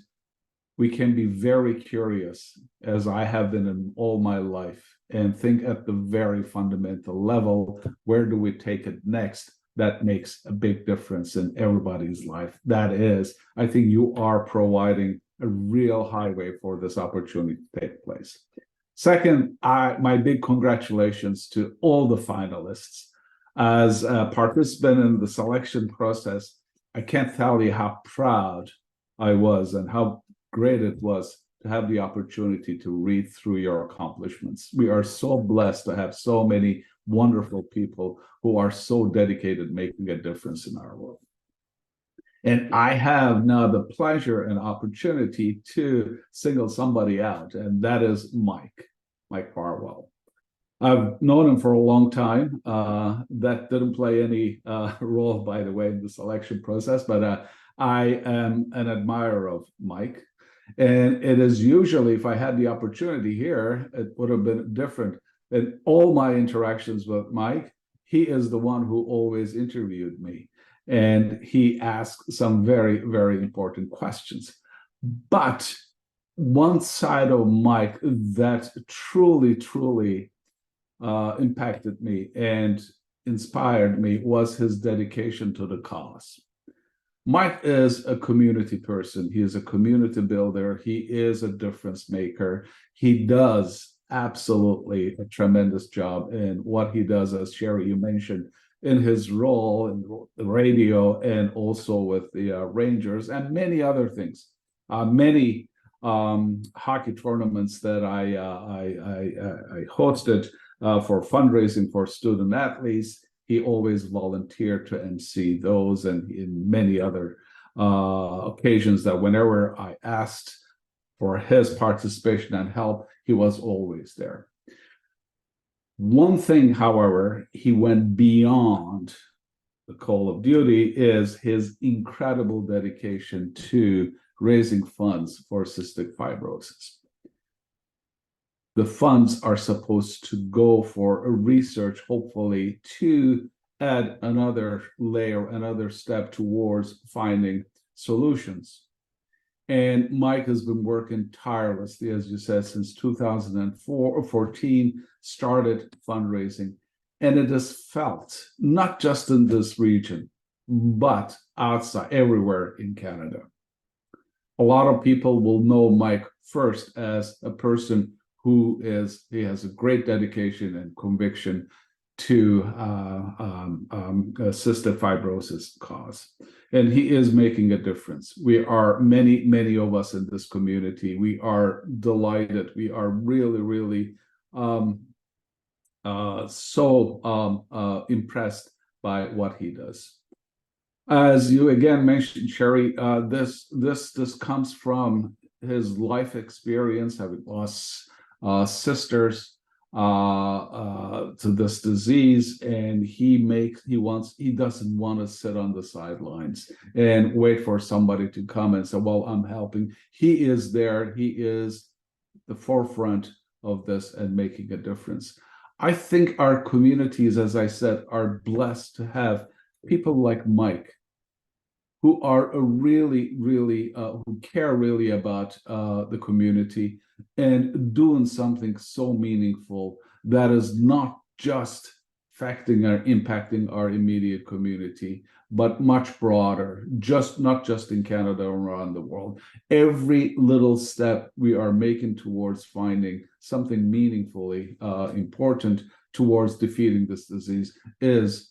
we can be very curious, as I have been in all my life, and think at the very fundamental level, where do we take it next? That makes a big difference in everybody's life. That is, I think you are providing a real highway for this opportunity to take place. Second, my big congratulations to all the finalists. As a participant in the selection process, I can't tell you how proud I was and how great it was to have the opportunity to read through your accomplishments. We are so blessed to have so many wonderful people who are so dedicated making a difference in our world. And I have now the pleasure and opportunity to single somebody out, and that is Mike Farwell. I've known him for a long time. That didn't play any role, by the way, in the selection process, but I am an admirer of Mike. And it is usually, if I had the opportunity here, it would have been different. In all my interactions with Mike, he is the one who always interviewed me. And he asked some very, very important questions. But one side of Mike that truly impacted me and inspired me was his dedication to the cause. Mike is a community person. He is a community builder. He is a difference maker. He does absolutely a tremendous job in what he does, as Sherry, you mentioned, in his role in the radio and also with the Rangers and many other things. Many hockey tournaments that I hosted for fundraising for student athletes. He always volunteered to MC those, and in many other occasions that whenever I asked for his participation and help, he was always there. One thing, however, he went beyond the call of duty is his incredible dedication to raising funds for cystic fibrosis. The funds are supposed to go for a research, hopefully, to add another layer, another step towards finding solutions. And Mike has been working tirelessly, as you said, since 2014, started fundraising. And it is felt, not just in this region, but outside, everywhere in Canada. A lot of people will know Mike first as a person who he has a great dedication and conviction to cystic fibrosis cause. And he is making a difference. We are many of us in this community. We are delighted. We are really impressed by what he does. As you again mentioned, Sherry, this comes from his life experience, having lost sisters to this disease, and he doesn't want to sit on the sidelines and wait for somebody to come and say, well, I'm helping. He is there. He is the forefront of this and making a difference. I think our communities, as I said, are blessed to have people like Mike, who are really who care really about the community and doing something so meaningful that is not just impacting our immediate community, but much broader, not just in Canada or around the world. Every little step we are making towards finding something meaningfully important towards defeating this disease is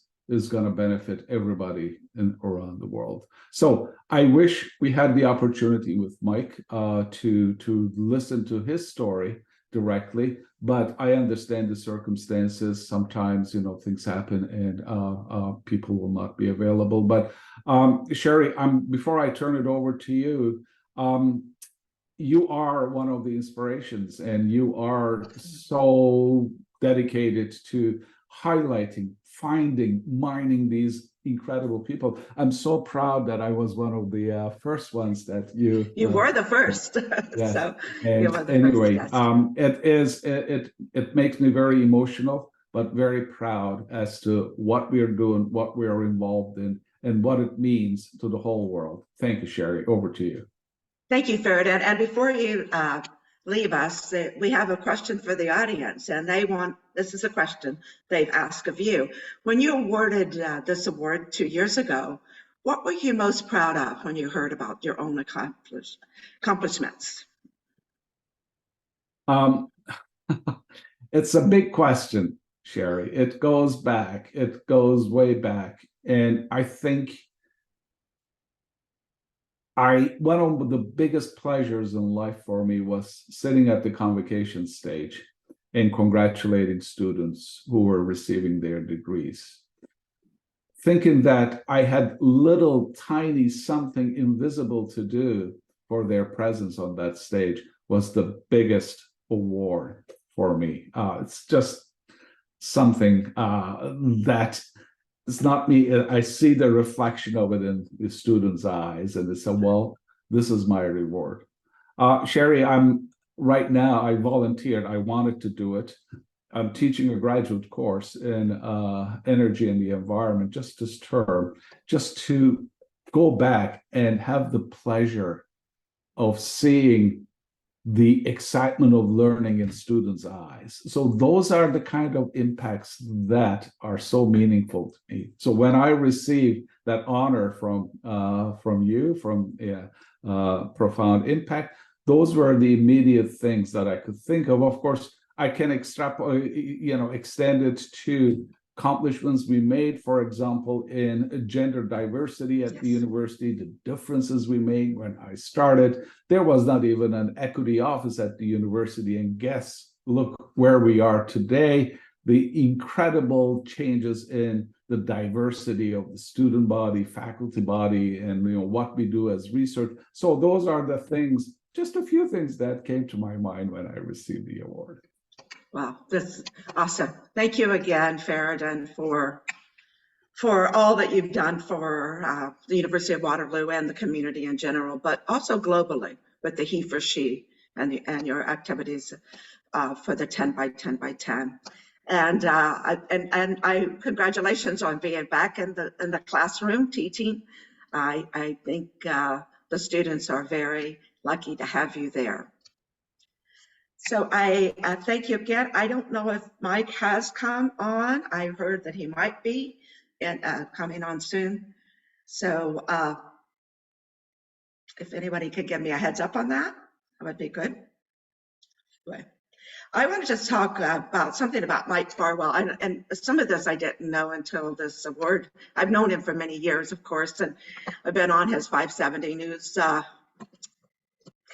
going to benefit everybody around the world. So I wish we had the opportunity with Mike to listen to his story directly, but I understand the circumstances. Sometimes, things happen and people will not be available. But Sherry, before I turn it over to you, you are one of the inspirations, and you are so dedicated to highlighting, finding, mining these incredible people. I'm so proud that I was one of the first ones that you were the first. Yes. So and you were the anyway, first, yes. It makes me very emotional, but very proud as to what we are doing, what we are involved in, and what it means to the whole world. Thank you, Sherry. Over to you. Thank you, Feridun. And before you leave us, we have a question for the audience, and this is a question they've asked of you. When you awarded this award 2 years ago, what were you most proud of when you heard about your own accomplishments? It's a big question, Sherry. It goes way back. And I think one of the biggest pleasures in life for me was sitting at the convocation stage and congratulating students who were receiving their degrees. Thinking that I had little tiny something invisible to do for their presence on that stage was the biggest award for me. It's just something that it's not me. I see the reflection of it in the students' eyes, and they say, well, this is my reward. Sherry, right now, I volunteered. I wanted to do it. I'm teaching a graduate course in energy and the environment just this term, just to go back and have the pleasure of seeing the excitement of learning in students' eyes. So those are the kind of impacts that are so meaningful to me. So when I received that honor from you, from Profound Impact, those were the immediate things that I could think of. Of course, I can extrapolate, extend it to accomplishments we made, for example, in gender diversity at the university, the differences we made. When I started, there was not even an equity office at the university, and look where we are today, the incredible changes in the diversity of the student body, faculty body, and what we do as research. So those are the things, just a few things that came to my mind when I received the award. Wow, this is awesome. Thank you again, Feridun, for all that you've done for the University of Waterloo and the community in general, but also globally with the He for She and your activities for the 10 by 10 by 10. And I congratulations on being back in the classroom teaching. I think the students are very lucky to have you there. So I thank you again. I don't know if Mike has come on. I heard that he might be coming on soon. So if anybody could give me a heads up on that, that would be good. Anyway, I want to just talk about something about Mike Farwell. And some of this I didn't know until this award. I've known him for many years, of course, and I've been on his 570 News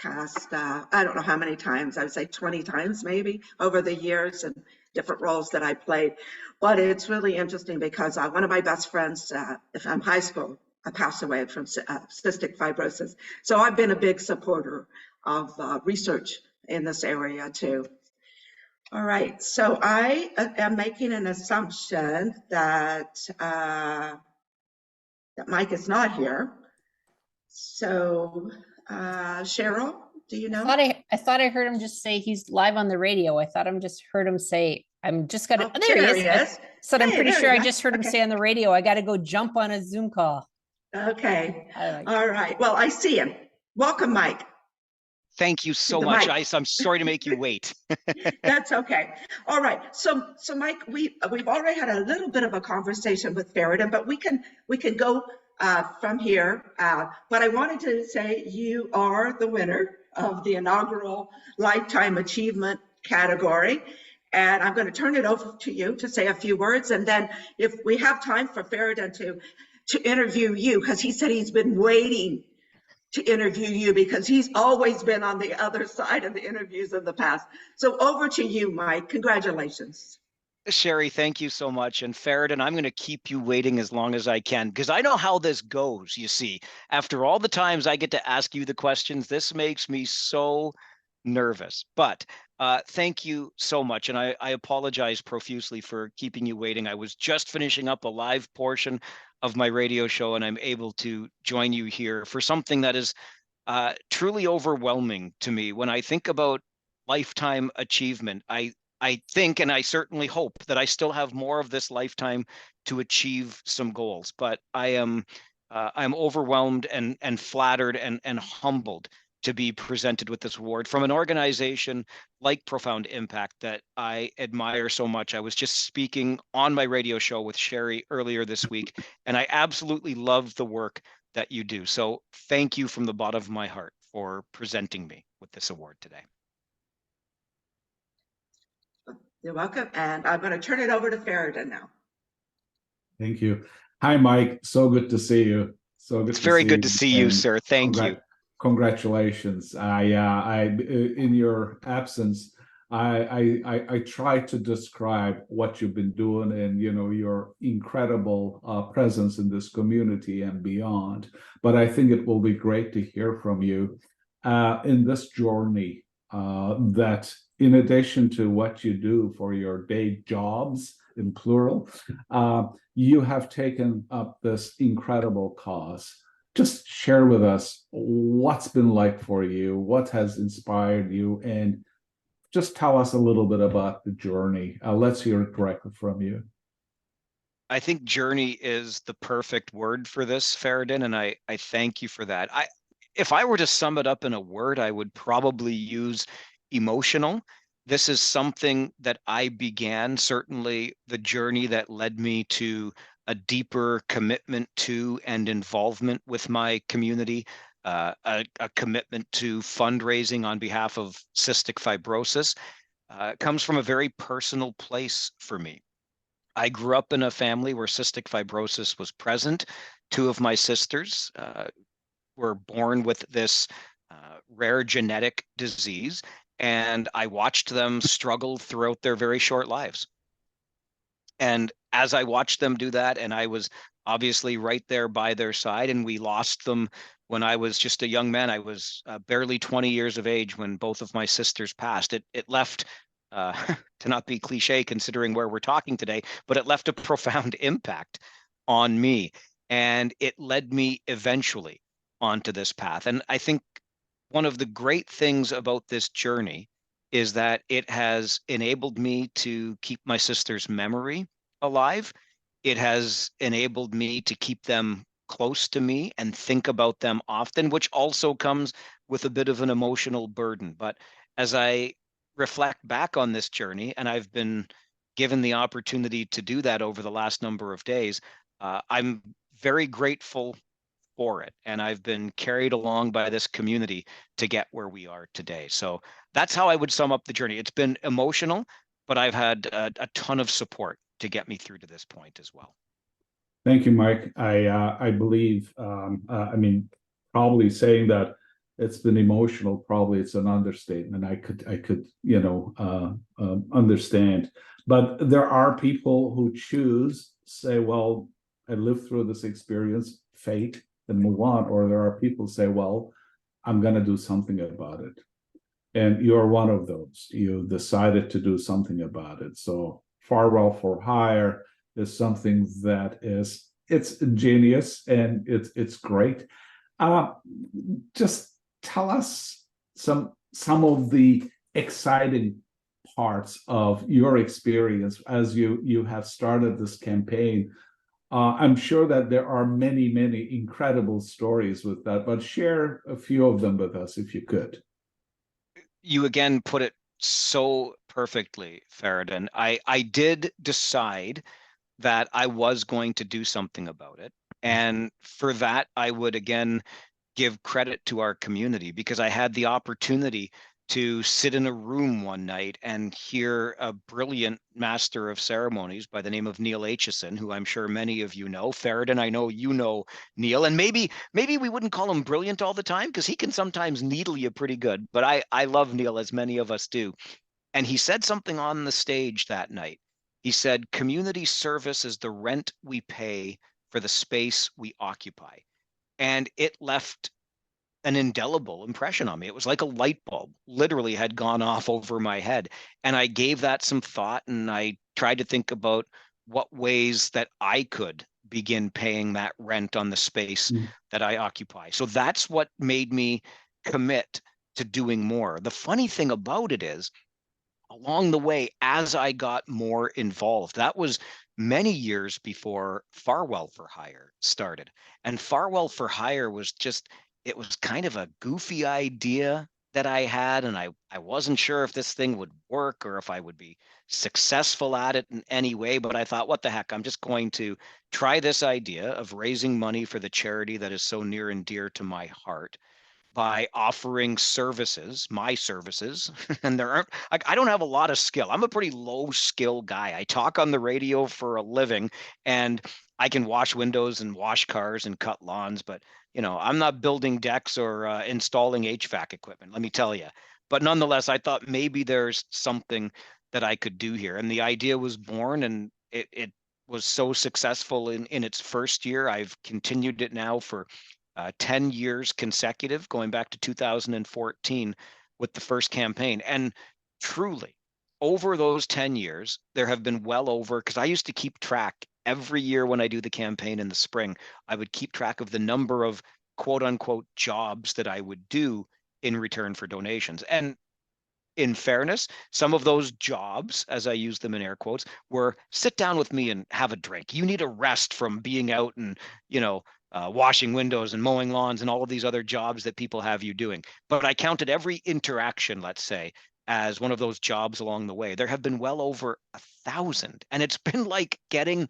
cast, I don't know how many times, I would say 20 times maybe over the years and different roles that I played. But it's really interesting because one of my best friends from high school passed away from cystic fibrosis. So I've been a big supporter of research in this area too. All right, so I am making an assumption that, that Mike is not here. So Cheryl, do you know? I thought I heard him just say he's live on the radio. I thought I just heard him say, I'm just gonna, Oh, there he is. So I'm pretty sure I is. just heard him say on the radio, I gotta go jump on a Zoom call. Okay, all right. Well, I see him. Welcome, Mike. Thank you so much. I'm sorry to make you wait. That's okay. All right. So Mike, we've already had a little bit of a conversation with Feridun, but we can go from here. But I wanted to say you are the winner of the inaugural Lifetime Achievement category. And I'm going to turn it over to you to say a few words. And then if we have time for Feridun to interview you, because he said he's been waiting to interview you because he's always been on the other side of the interviews in the past. So over to you, Mike. Congratulations. Sherry, thank you so much. And Feridun, I'm going to keep you waiting as long as I can because I know how this goes, you see. After all the times I get to ask you the questions, this makes me so nervous. But thank you so much. And I apologize profusely for keeping you waiting. I was just finishing up a live portion of my radio show, and I'm able to join you here for something that is truly overwhelming to me. When I think about lifetime achievement, I think, and I certainly hope that I still have more of this lifetime to achieve some goals. But I'm overwhelmed and flattered and humbled to be presented with this award from an organization like Profound Impact that I admire so much. I was just speaking on my radio show with Sherry earlier this week, and I absolutely love the work that you do. So thank you from the bottom of my heart for presenting me with this award today. You're welcome. And I'm going to turn it over to Feridun now. Thank you. Hi, Mike. So good to see you. So good It's to very see good to you. see you, And sir. Thank you. congratulations. In your absence, I try to describe what you've been doing and, you know, your incredible presence in this community and beyond. But I think it will be great to hear from you in this journey that in addition to what you do for your day jobs, in plural, you have taken up this incredible cause. Just share with us what's been like for you, what has inspired you, and just tell us a little bit about the journey. Let's hear it directly from you. I think journey is the perfect word for this, Feridun, and I thank you for that. If I were to sum it up in a word, I would probably use emotional. This is something that I began, certainly the journey that led me to a deeper commitment to and involvement with my community, a commitment to fundraising on behalf of cystic fibrosis, comes from a very personal place for me. I grew up in a family where cystic fibrosis was present. Two of my sisters were born with this rare genetic disease, and I watched them struggle throughout their very short lives. And as I watched them do that, and I was obviously right there by their side, and we lost them when I was just a young man. I was barely 20 years of age when both of my sisters passed. It left, to not be cliche considering where we're talking today, but it left a profound impact on me. And it led me eventually onto this path. And I think one of the great things about this journey is that it has enabled me to keep my sister's memory alive. It has enabled me to keep them close to me and think about them often, which also comes with a bit of an emotional burden. But as I reflect back on this journey, and I've been given the opportunity to do that over the last number of days, I'm very grateful for it. And I've been carried along by this community to get where we are today. So that's how I would sum up the journey. It's been emotional, but I've had a ton of support to get me through to this point as well. Thank you, Mike. I believe, I mean, probably saying that it's been emotional, probably it's an understatement. I could, you know, understand. But there are people who choose, say, well, I lived through this experience, fate, and move on. Or there are people say, well, I'm going to do something about it. And you're one of those. You decided to do something about it. So Farwell for Hire is something that it's ingenious and it's great. Just tell us some of the exciting parts of your experience as you have started this campaign. I'm sure that there are many incredible stories with that, but share a few of them with us if you could. You again put it so perfectly, Feridun. I did decide that I was going to do something about it. And for that, I would again give credit to our community, because I had the opportunity to sit in a room one night and hear a brilliant master of ceremonies by the name of Neil Aitchison, who I'm sure many of you know. Feridun, I know you know Neil, and maybe we wouldn't call him brilliant all the time, because he can sometimes needle you pretty good, but I love Neil, as many of us do. And he said something on the stage that night. He said, community service is the rent we pay for the space we occupy. And it left an indelible impression on me. It was like a light bulb literally had gone off over my head. And I gave that some thought, and I tried to think about what ways that I could begin paying that rent on the space that I occupy. So that's what made me commit to doing more. The funny thing about it is, along the way, as I got more involved, that was many years before Farwell for Hire started. And Farwell for Hire was just, it was kind of a goofy idea that I had, and I wasn't sure if this thing would work or if I would be successful at it in any way. But I thought, what the heck, I'm just going to try this idea of raising money for the charity that is so near and dear to my heart. by offering services, my services, and there aren't, I don't have a lot of skill. I'm a pretty low skill guy. I talk on the radio for a living, and I can wash windows and wash cars and cut lawns, but I'm not building decks or installing HVAC equipment, let me tell you. But nonetheless, I thought maybe there's something that I could do here. And the idea was born, and it was so successful in its first year. I've continued it now for 10 years consecutive, going back to 2014 with the first campaign. And truly, over those 10 years, there have been well over, because I used to keep track every year when I do the campaign in the spring, I would keep track of the number of quote unquote jobs that I would do in return for donations. And in fairness, some of those jobs, as I use them in air quotes, were sit down with me and have a drink. You need a rest from being out and, washing windows and mowing lawns and all of these other jobs that people have you doing. But I counted every interaction, let's say, as one of those jobs along the way. There have been well over 1,000. And it's been like getting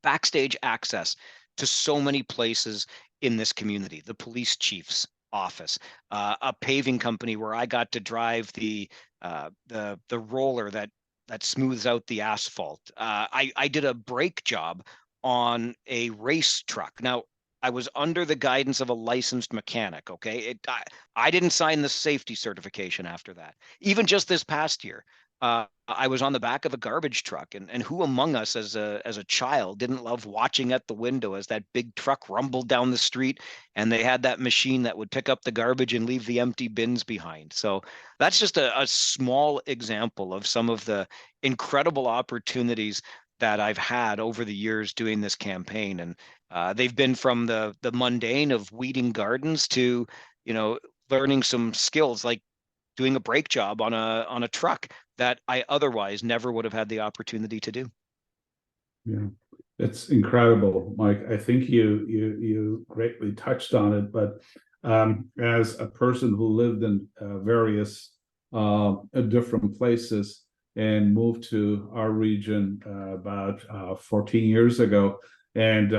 backstage access to so many places in this community. The police chief's office, a paving company where I got to drive the roller that smooths out the asphalt. I did a brake job on a race truck. Now, I was under the guidance of a licensed mechanic. Okay, I didn't sign the safety certification after that. Even just this past year, I was on the back of a garbage truck, and who among us as a child didn't love watching at the window as that big truck rumbled down the street, and they had that machine that would pick up the garbage and leave the empty bins behind. So that's just a small example of some of the incredible opportunities that I've had over the years doing this campaign. And they've been from the mundane of weeding gardens to, learning some skills like doing a brake job on a truck that I otherwise never would have had the opportunity to do. Yeah, it's incredible, Mike. I think you greatly touched on it, but as a person who lived in various different places and moved to our region about 14 years ago, and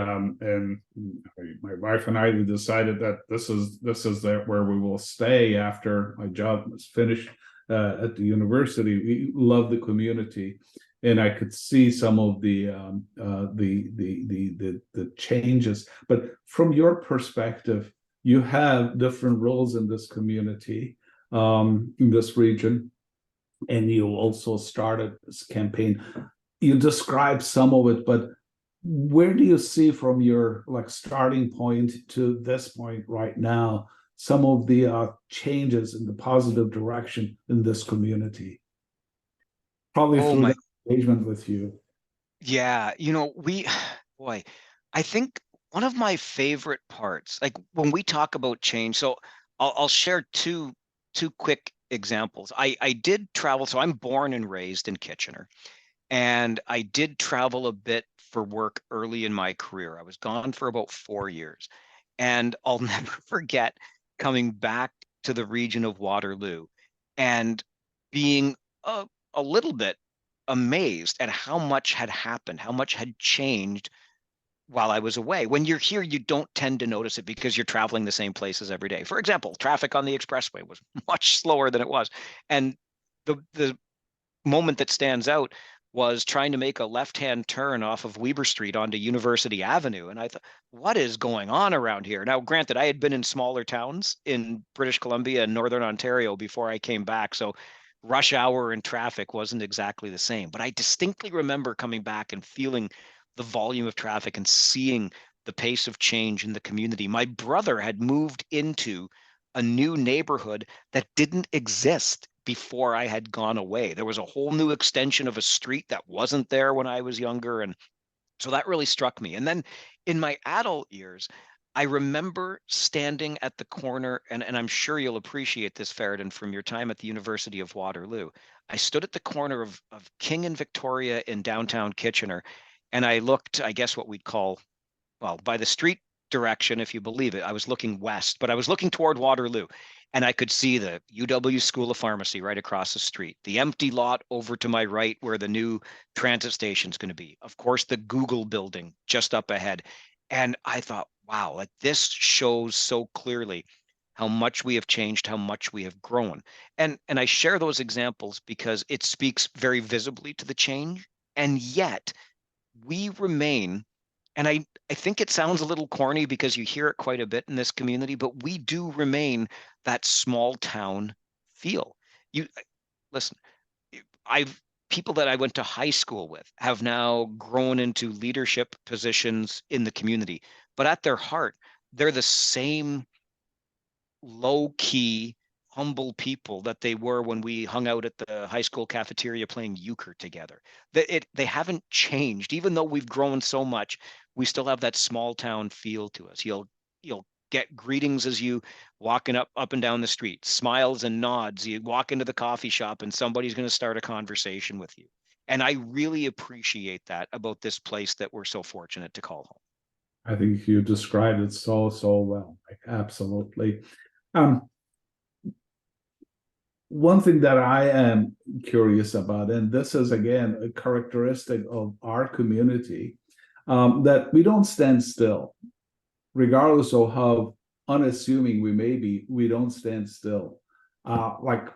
my wife and I decided that this is where we will stay after my job was finished at the university. We love the community, and I could see some of the changes. But from your perspective, you have different roles in this community, in this region, and you also started this campaign. You described some of it, but where do you see from your starting point to this point right now some of the changes in the positive direction in this community? Probably through the engagement with you. Yeah, I think one of my favorite parts, like when we talk about change, so I'll share two quick examples. I did travel, so I'm born and raised in Kitchener, and I did travel a bit for work early in my career. I was gone for about 4 years, and I'll never forget coming back to the region of Waterloo and being a little bit amazed at how much had happened, how much had changed while I was away. When you're here, you don't tend to notice it because you're traveling the same places every day. For example, traffic on the expressway was much slower than it was. And the moment that stands out was trying to make a left-hand turn off of Weber Street onto University Avenue. And I thought, what is going on around here? Now, granted, I had been in smaller towns in British Columbia and Northern Ontario before I came back. So rush hour and traffic wasn't exactly the same. But I distinctly remember coming back and feeling the volume of traffic and seeing the pace of change in the community. My brother had moved into a new neighborhood that didn't exist before I had gone away. There was a whole new extension of a street that wasn't there when I was younger. And so that really struck me. And then in my adult years, I remember standing at the corner, and I'm sure you'll appreciate this, Feridun, from your time at the University of Waterloo. I stood at the corner of King and Victoria in downtown Kitchener, and I looked, I guess what we'd call, well, by the street direction, if you believe it, I was looking west, but I was looking toward Waterloo. And I could see the UW School of Pharmacy right across the street, the empty lot over to my right where the new transit station is going to be. Of course, the Google building just up ahead. And I thought, wow, like this shows so clearly how much we have changed, how much we have grown. And I share those examples because it speaks very visibly to the change. And yet we remain, and I think it sounds a little corny because you hear it quite a bit in this community, but we do remain that small town feel. You listen, I've people that I went to high school with have now grown into leadership positions in the community, but at their heart, they're the same low key, humble people that they were when we hung out at the high school cafeteria playing euchre together. They haven't changed, even though we've grown so much. We still have that small town feel to us. You'll get greetings as you walking up and down the street, smiles and nods. You walk into the coffee shop and somebody's going to start a conversation with you. And I really appreciate that about this place that we're so fortunate to call home. I think you described it so well. Like, absolutely. One thing that I am curious about, and this is again a characteristic of our community, that we don't stand still, regardless of how unassuming we may be. We don't stand still. Like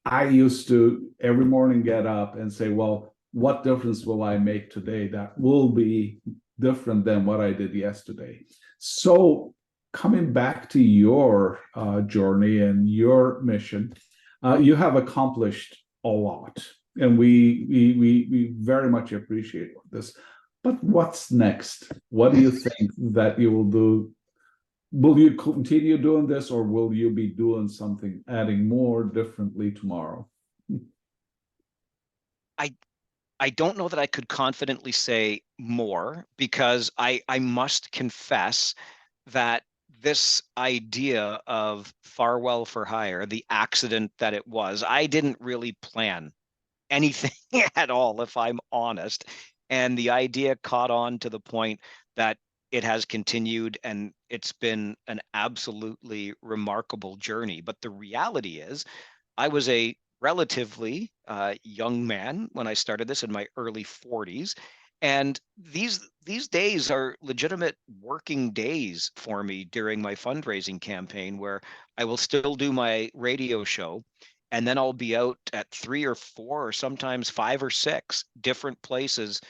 I used to every morning get up and say, well, what difference will I make today that will be different than what I did yesterday? So coming back to your journey and your mission, you have accomplished a lot, and we very much appreciate this. But what's next? What do you think that you will do? Will you continue doing this, or will you be doing something, adding more differently tomorrow? I don't know that I could confidently say more, because I must confess that this idea of Farwell for hire, the accident that it was, I didn't really plan anything at all, if I'm honest. And the idea caught on to the point that it has continued, and it's been an absolutely remarkable journey. But the reality is, I was a relatively young man when I started this, in my early 40s. And these days are legitimate working days for me during my fundraising campaign, where I will still do my radio show, and then I'll be out at 3 or 4 or sometimes 5 or 6 different places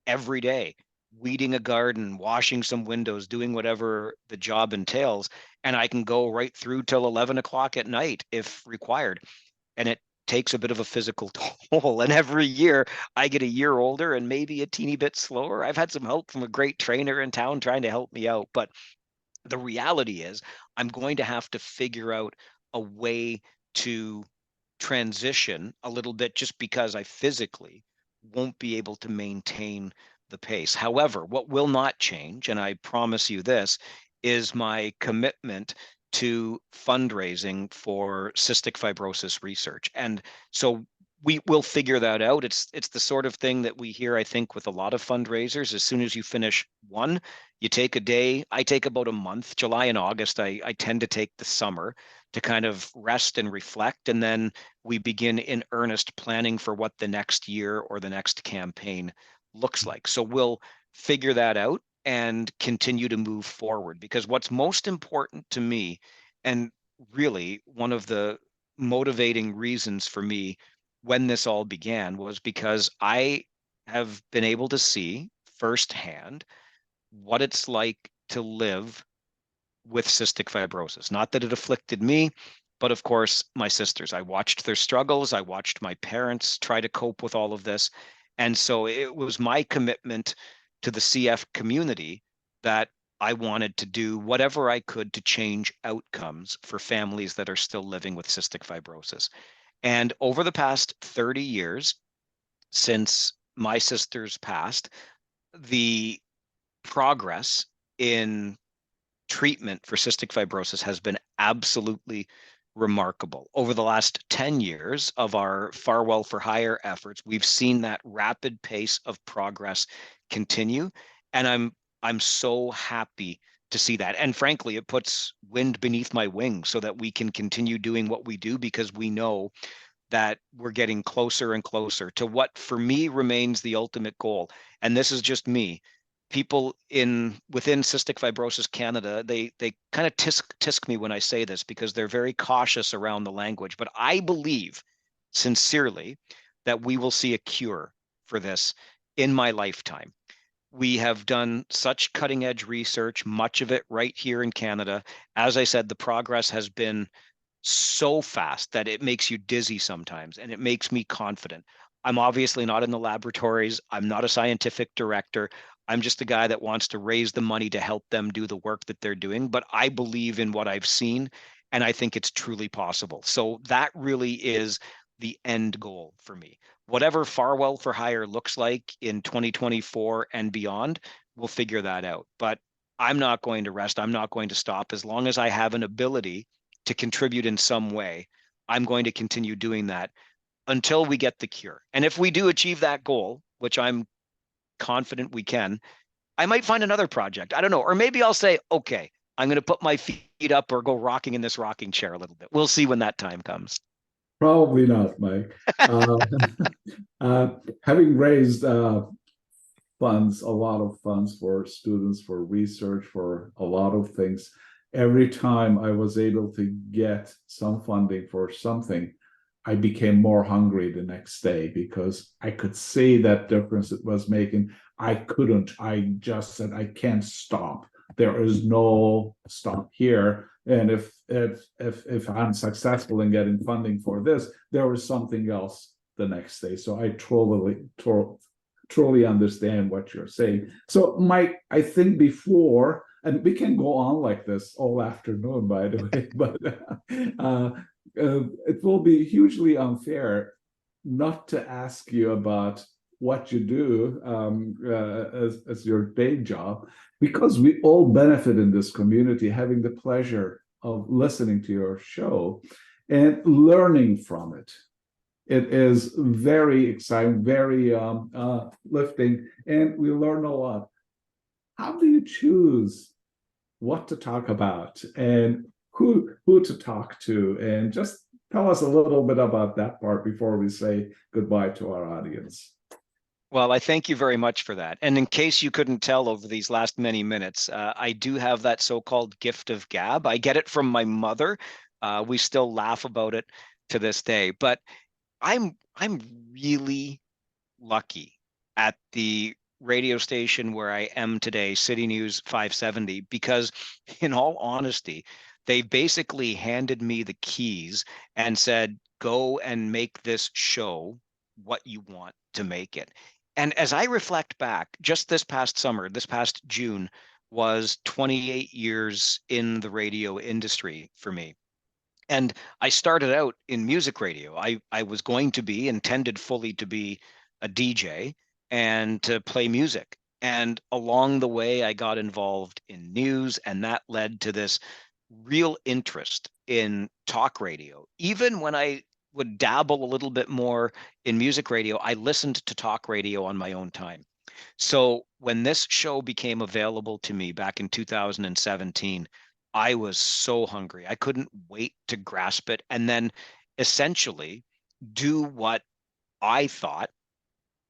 every day, weeding a garden, washing some windows, doing whatever the job entails. And I can go right through till 11 o'clock at night if required. And it takes a bit of a physical toll. And every year I get a year older and maybe a teeny bit slower. I've had some help from a great trainer in town trying to help me out. But the reality is, I'm going to have to figure out a way to transition a little bit, just because I physically won't be able to maintain the pace. However, what will not change, and I promise you this, is my commitment to fundraising for cystic fibrosis research. And so we will figure that out. It's the sort of thing that we hear, I think, with a lot of fundraisers. As soon as you finish one, you take a day. I take about a month. July and August, I tend to take the summer to kind of rest and reflect. And then we begin in earnest planning for what the next year or the next campaign looks like. So we'll figure that out and continue to move forward, because what's most important to me, and really one of the motivating reasons for me when this all began, was because I have been able to see firsthand what it's like to live with cystic fibrosis. Not that it afflicted me, but of course my sisters. I watched their struggles. I watched my parents try to cope with all of this. And so it was my commitment to the CF community that I wanted to do whatever I could to change outcomes for families that are still living with cystic fibrosis. And over the past 30 years, since my sisters passed, the progress in treatment for cystic fibrosis has been absolutely remarkable. Over the last 10 years of our Farwell for Hire efforts, we've seen that rapid pace of progress continue. And I'm so happy to see that. And frankly, it puts wind beneath my wings so that we can continue doing what we do, because we know that we're getting closer and closer to what for me remains the ultimate goal. And this is just me. people within Cystic Fibrosis Canada, they kind of tisk me when I say this because they're very cautious around the language. But I believe sincerely that we will see a cure for this in my lifetime. We have done such cutting edge research, much of it right here in Canada. As I said, the progress has been so fast that it makes you dizzy sometimes, and it makes me confident. I'm obviously not in the laboratories. I'm not a scientific director. I'm just a guy that wants to raise the money to help them do the work that they're doing. But I believe in what I've seen, and I think it's truly possible. So that really is the end goal for me. Whatever Farwell for Hire looks like in 2024 and beyond, we'll figure that out. But I'm not going to rest. I'm not going to stop. As long as I have an ability to contribute in some way, I'm going to continue doing that until we get the cure. And if we do achieve that goal, which I'm confident we can, I might find another project. I don't know. Or maybe I'll say, okay, I'm going to put my feet up or go rocking in this rocking chair a little bit. We'll see when that time comes. Probably not, Mike. Having raised funds, a lot of funds for students, for research, for a lot of things, every time I was able to get some funding for something, I became more hungry the next day because I could see that difference it was making. I just said, I can't stop. There is no stop here. And if I'm successful in getting funding for this, there was something else the next day. So I truly understand what you're saying. So Mike, I think before, and we can go on like this all afternoon, by the way, but it will be hugely unfair not to ask you about what you do as your day job, because we all benefit in this community having the pleasure of listening to your show and learning from it. It is very exciting, very lifting, and we learn a lot. How do you choose what to talk about and who to talk to? And just tell us a little bit about that part before we say goodbye to our audience. Well, I thank you very much for that. And in case you couldn't tell over these last many minutes, I do have that so-called gift of gab. I get it from my mother. We still laugh about it to this day. But I'm really lucky at the radio station where I am today, City News 570, because in all honesty, they basically handed me the keys and said, go and make this show what you want to make it. And as I reflect back, just this past summer, this past June, was 28 years in the radio industry for me. And I started out in music radio. I was going to be, intended fully to be a DJ and to play music. And along the way, I got involved in news, and that led to this real interest in talk radio. Even when I would dabble a little bit more in music radio, I listened to talk radio on my own time. So when this show became available to me back in 2017, I was so hungry. I couldn't wait to grasp it and then essentially do what I thought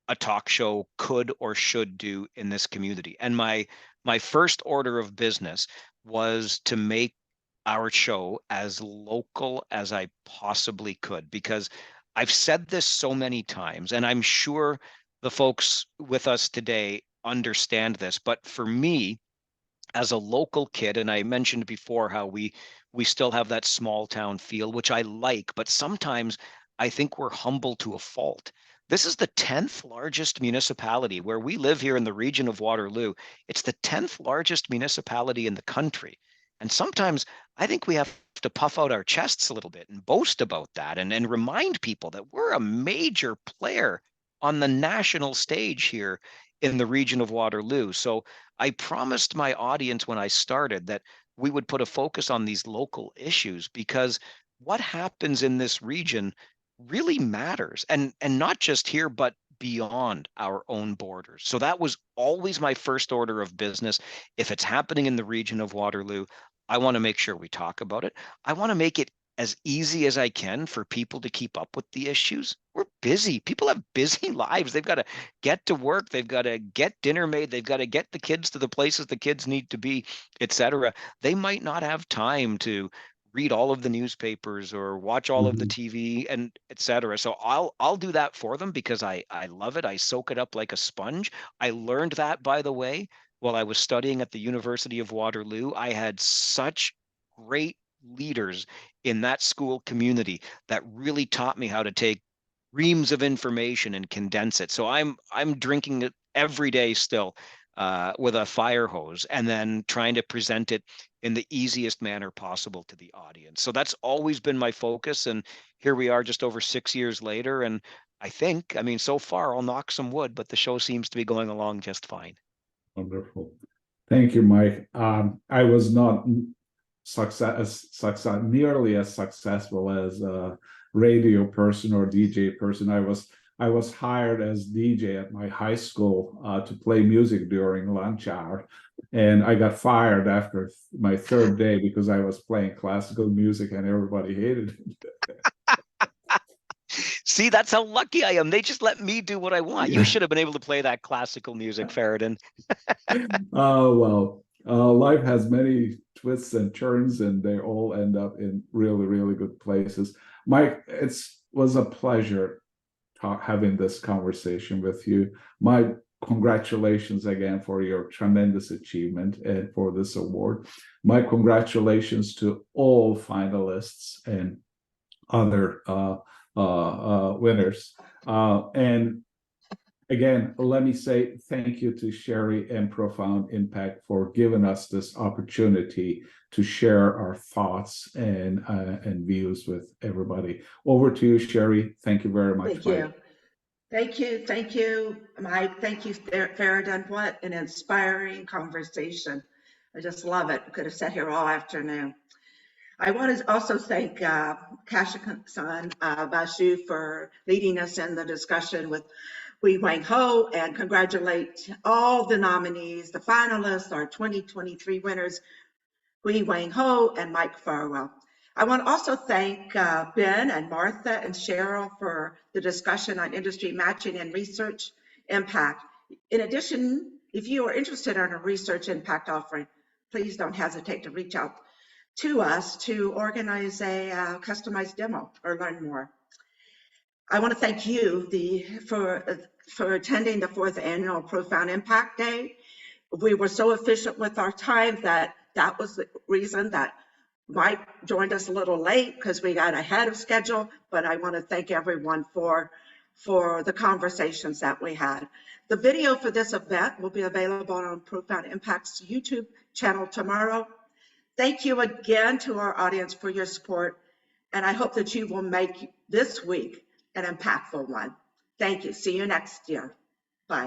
a talk show could or should do in this community. And my first order of business was to make our show as local as I possibly could, because I've said this so many times, and I'm sure the folks with us today understand this, but for me, as a local kid, and I mentioned before how we still have that small town feel, which I like, but sometimes I think we're humble to a fault. This is the 10th largest municipality where we live here in the region of Waterloo. It's the 10th largest municipality in the country. And sometimes I think we have to puff out our chests a little bit and boast about that and remind people that we're a major player on the national stage here in the region of Waterloo. So I promised my audience when I started that we would put a focus on these local issues, because what happens in this region really matters, and not just here, but beyond our own borders. So that was always my first order of business. If it's happening in the region of Waterloo, I want to make sure we talk about it. I want to make it as easy as I can for people to keep up with the issues. We're busy. People have busy lives. They've got to get to work. They've got to get dinner made. They've got to get the kids to the places the kids need to be, etc. They might not have time to read all of the newspapers or watch all of the TV and etc. So I'll do that for them because I love it. I soak it up like a sponge. I learned that, by the way, while I was studying at the University of Waterloo. I had such great leaders in that school community that really taught me how to take reams of information and condense it. So I'm drinking it every day still with a fire hose, and then trying to present it in the easiest manner possible to the audience. So that's always been my focus. And here we are just over 6 years later. And I mean, so far I'll knock some wood, but the show seems to be going along just fine. Wonderful. Thank you, Mike. I was not nearly as successful as a radio person or DJ person. I was hired as DJ at my high school to play music during lunch hour, and I got fired after my third day because I was playing classical music and everybody hated it. See, that's how lucky I am. They just let me do what I want. Yeah. You should have been able to play that classical music, Feridun. Oh, well, life has many twists and turns, and they all end up in really, really good places. Mike, it was a pleasure having this conversation with you. My congratulations again for your tremendous achievement and for this award. My congratulations to all finalists and other winners. And again, let me say thank you to Sherry and Profound Impact for giving us this opportunity to share our thoughts and views with everybody. Over to you, Sherry. Thank you very much. Thank you. Thank you, Mike. Thank you, Feridun. What an inspiring conversation. I just love it. Could have sat here all afternoon. I want to also thank Kehkashan Basu for leading us in the discussion with Hui Huang Hoe, and congratulate all the nominees, the finalists, our 2023 winners, Hui Huang Hoe and Mike Farwell. I want to also thank Ben and Martha and Cheryl for the discussion on industry matching and research impact. In addition, if you are interested in a research impact offering, please don't hesitate to reach out to us to organize a customized demo or learn more. I want to thank you for attending the 4th annual Profound Impact Day. We were so efficient with our time that was the reason that Mike joined us a little late, because we got ahead of schedule, but I want to thank everyone for the conversations that we had. The video for this event will be available on Profound Impact's YouTube channel tomorrow. Thank you again to our audience for your support, and I hope that you will make this week an impactful one. Thank you. See you next year.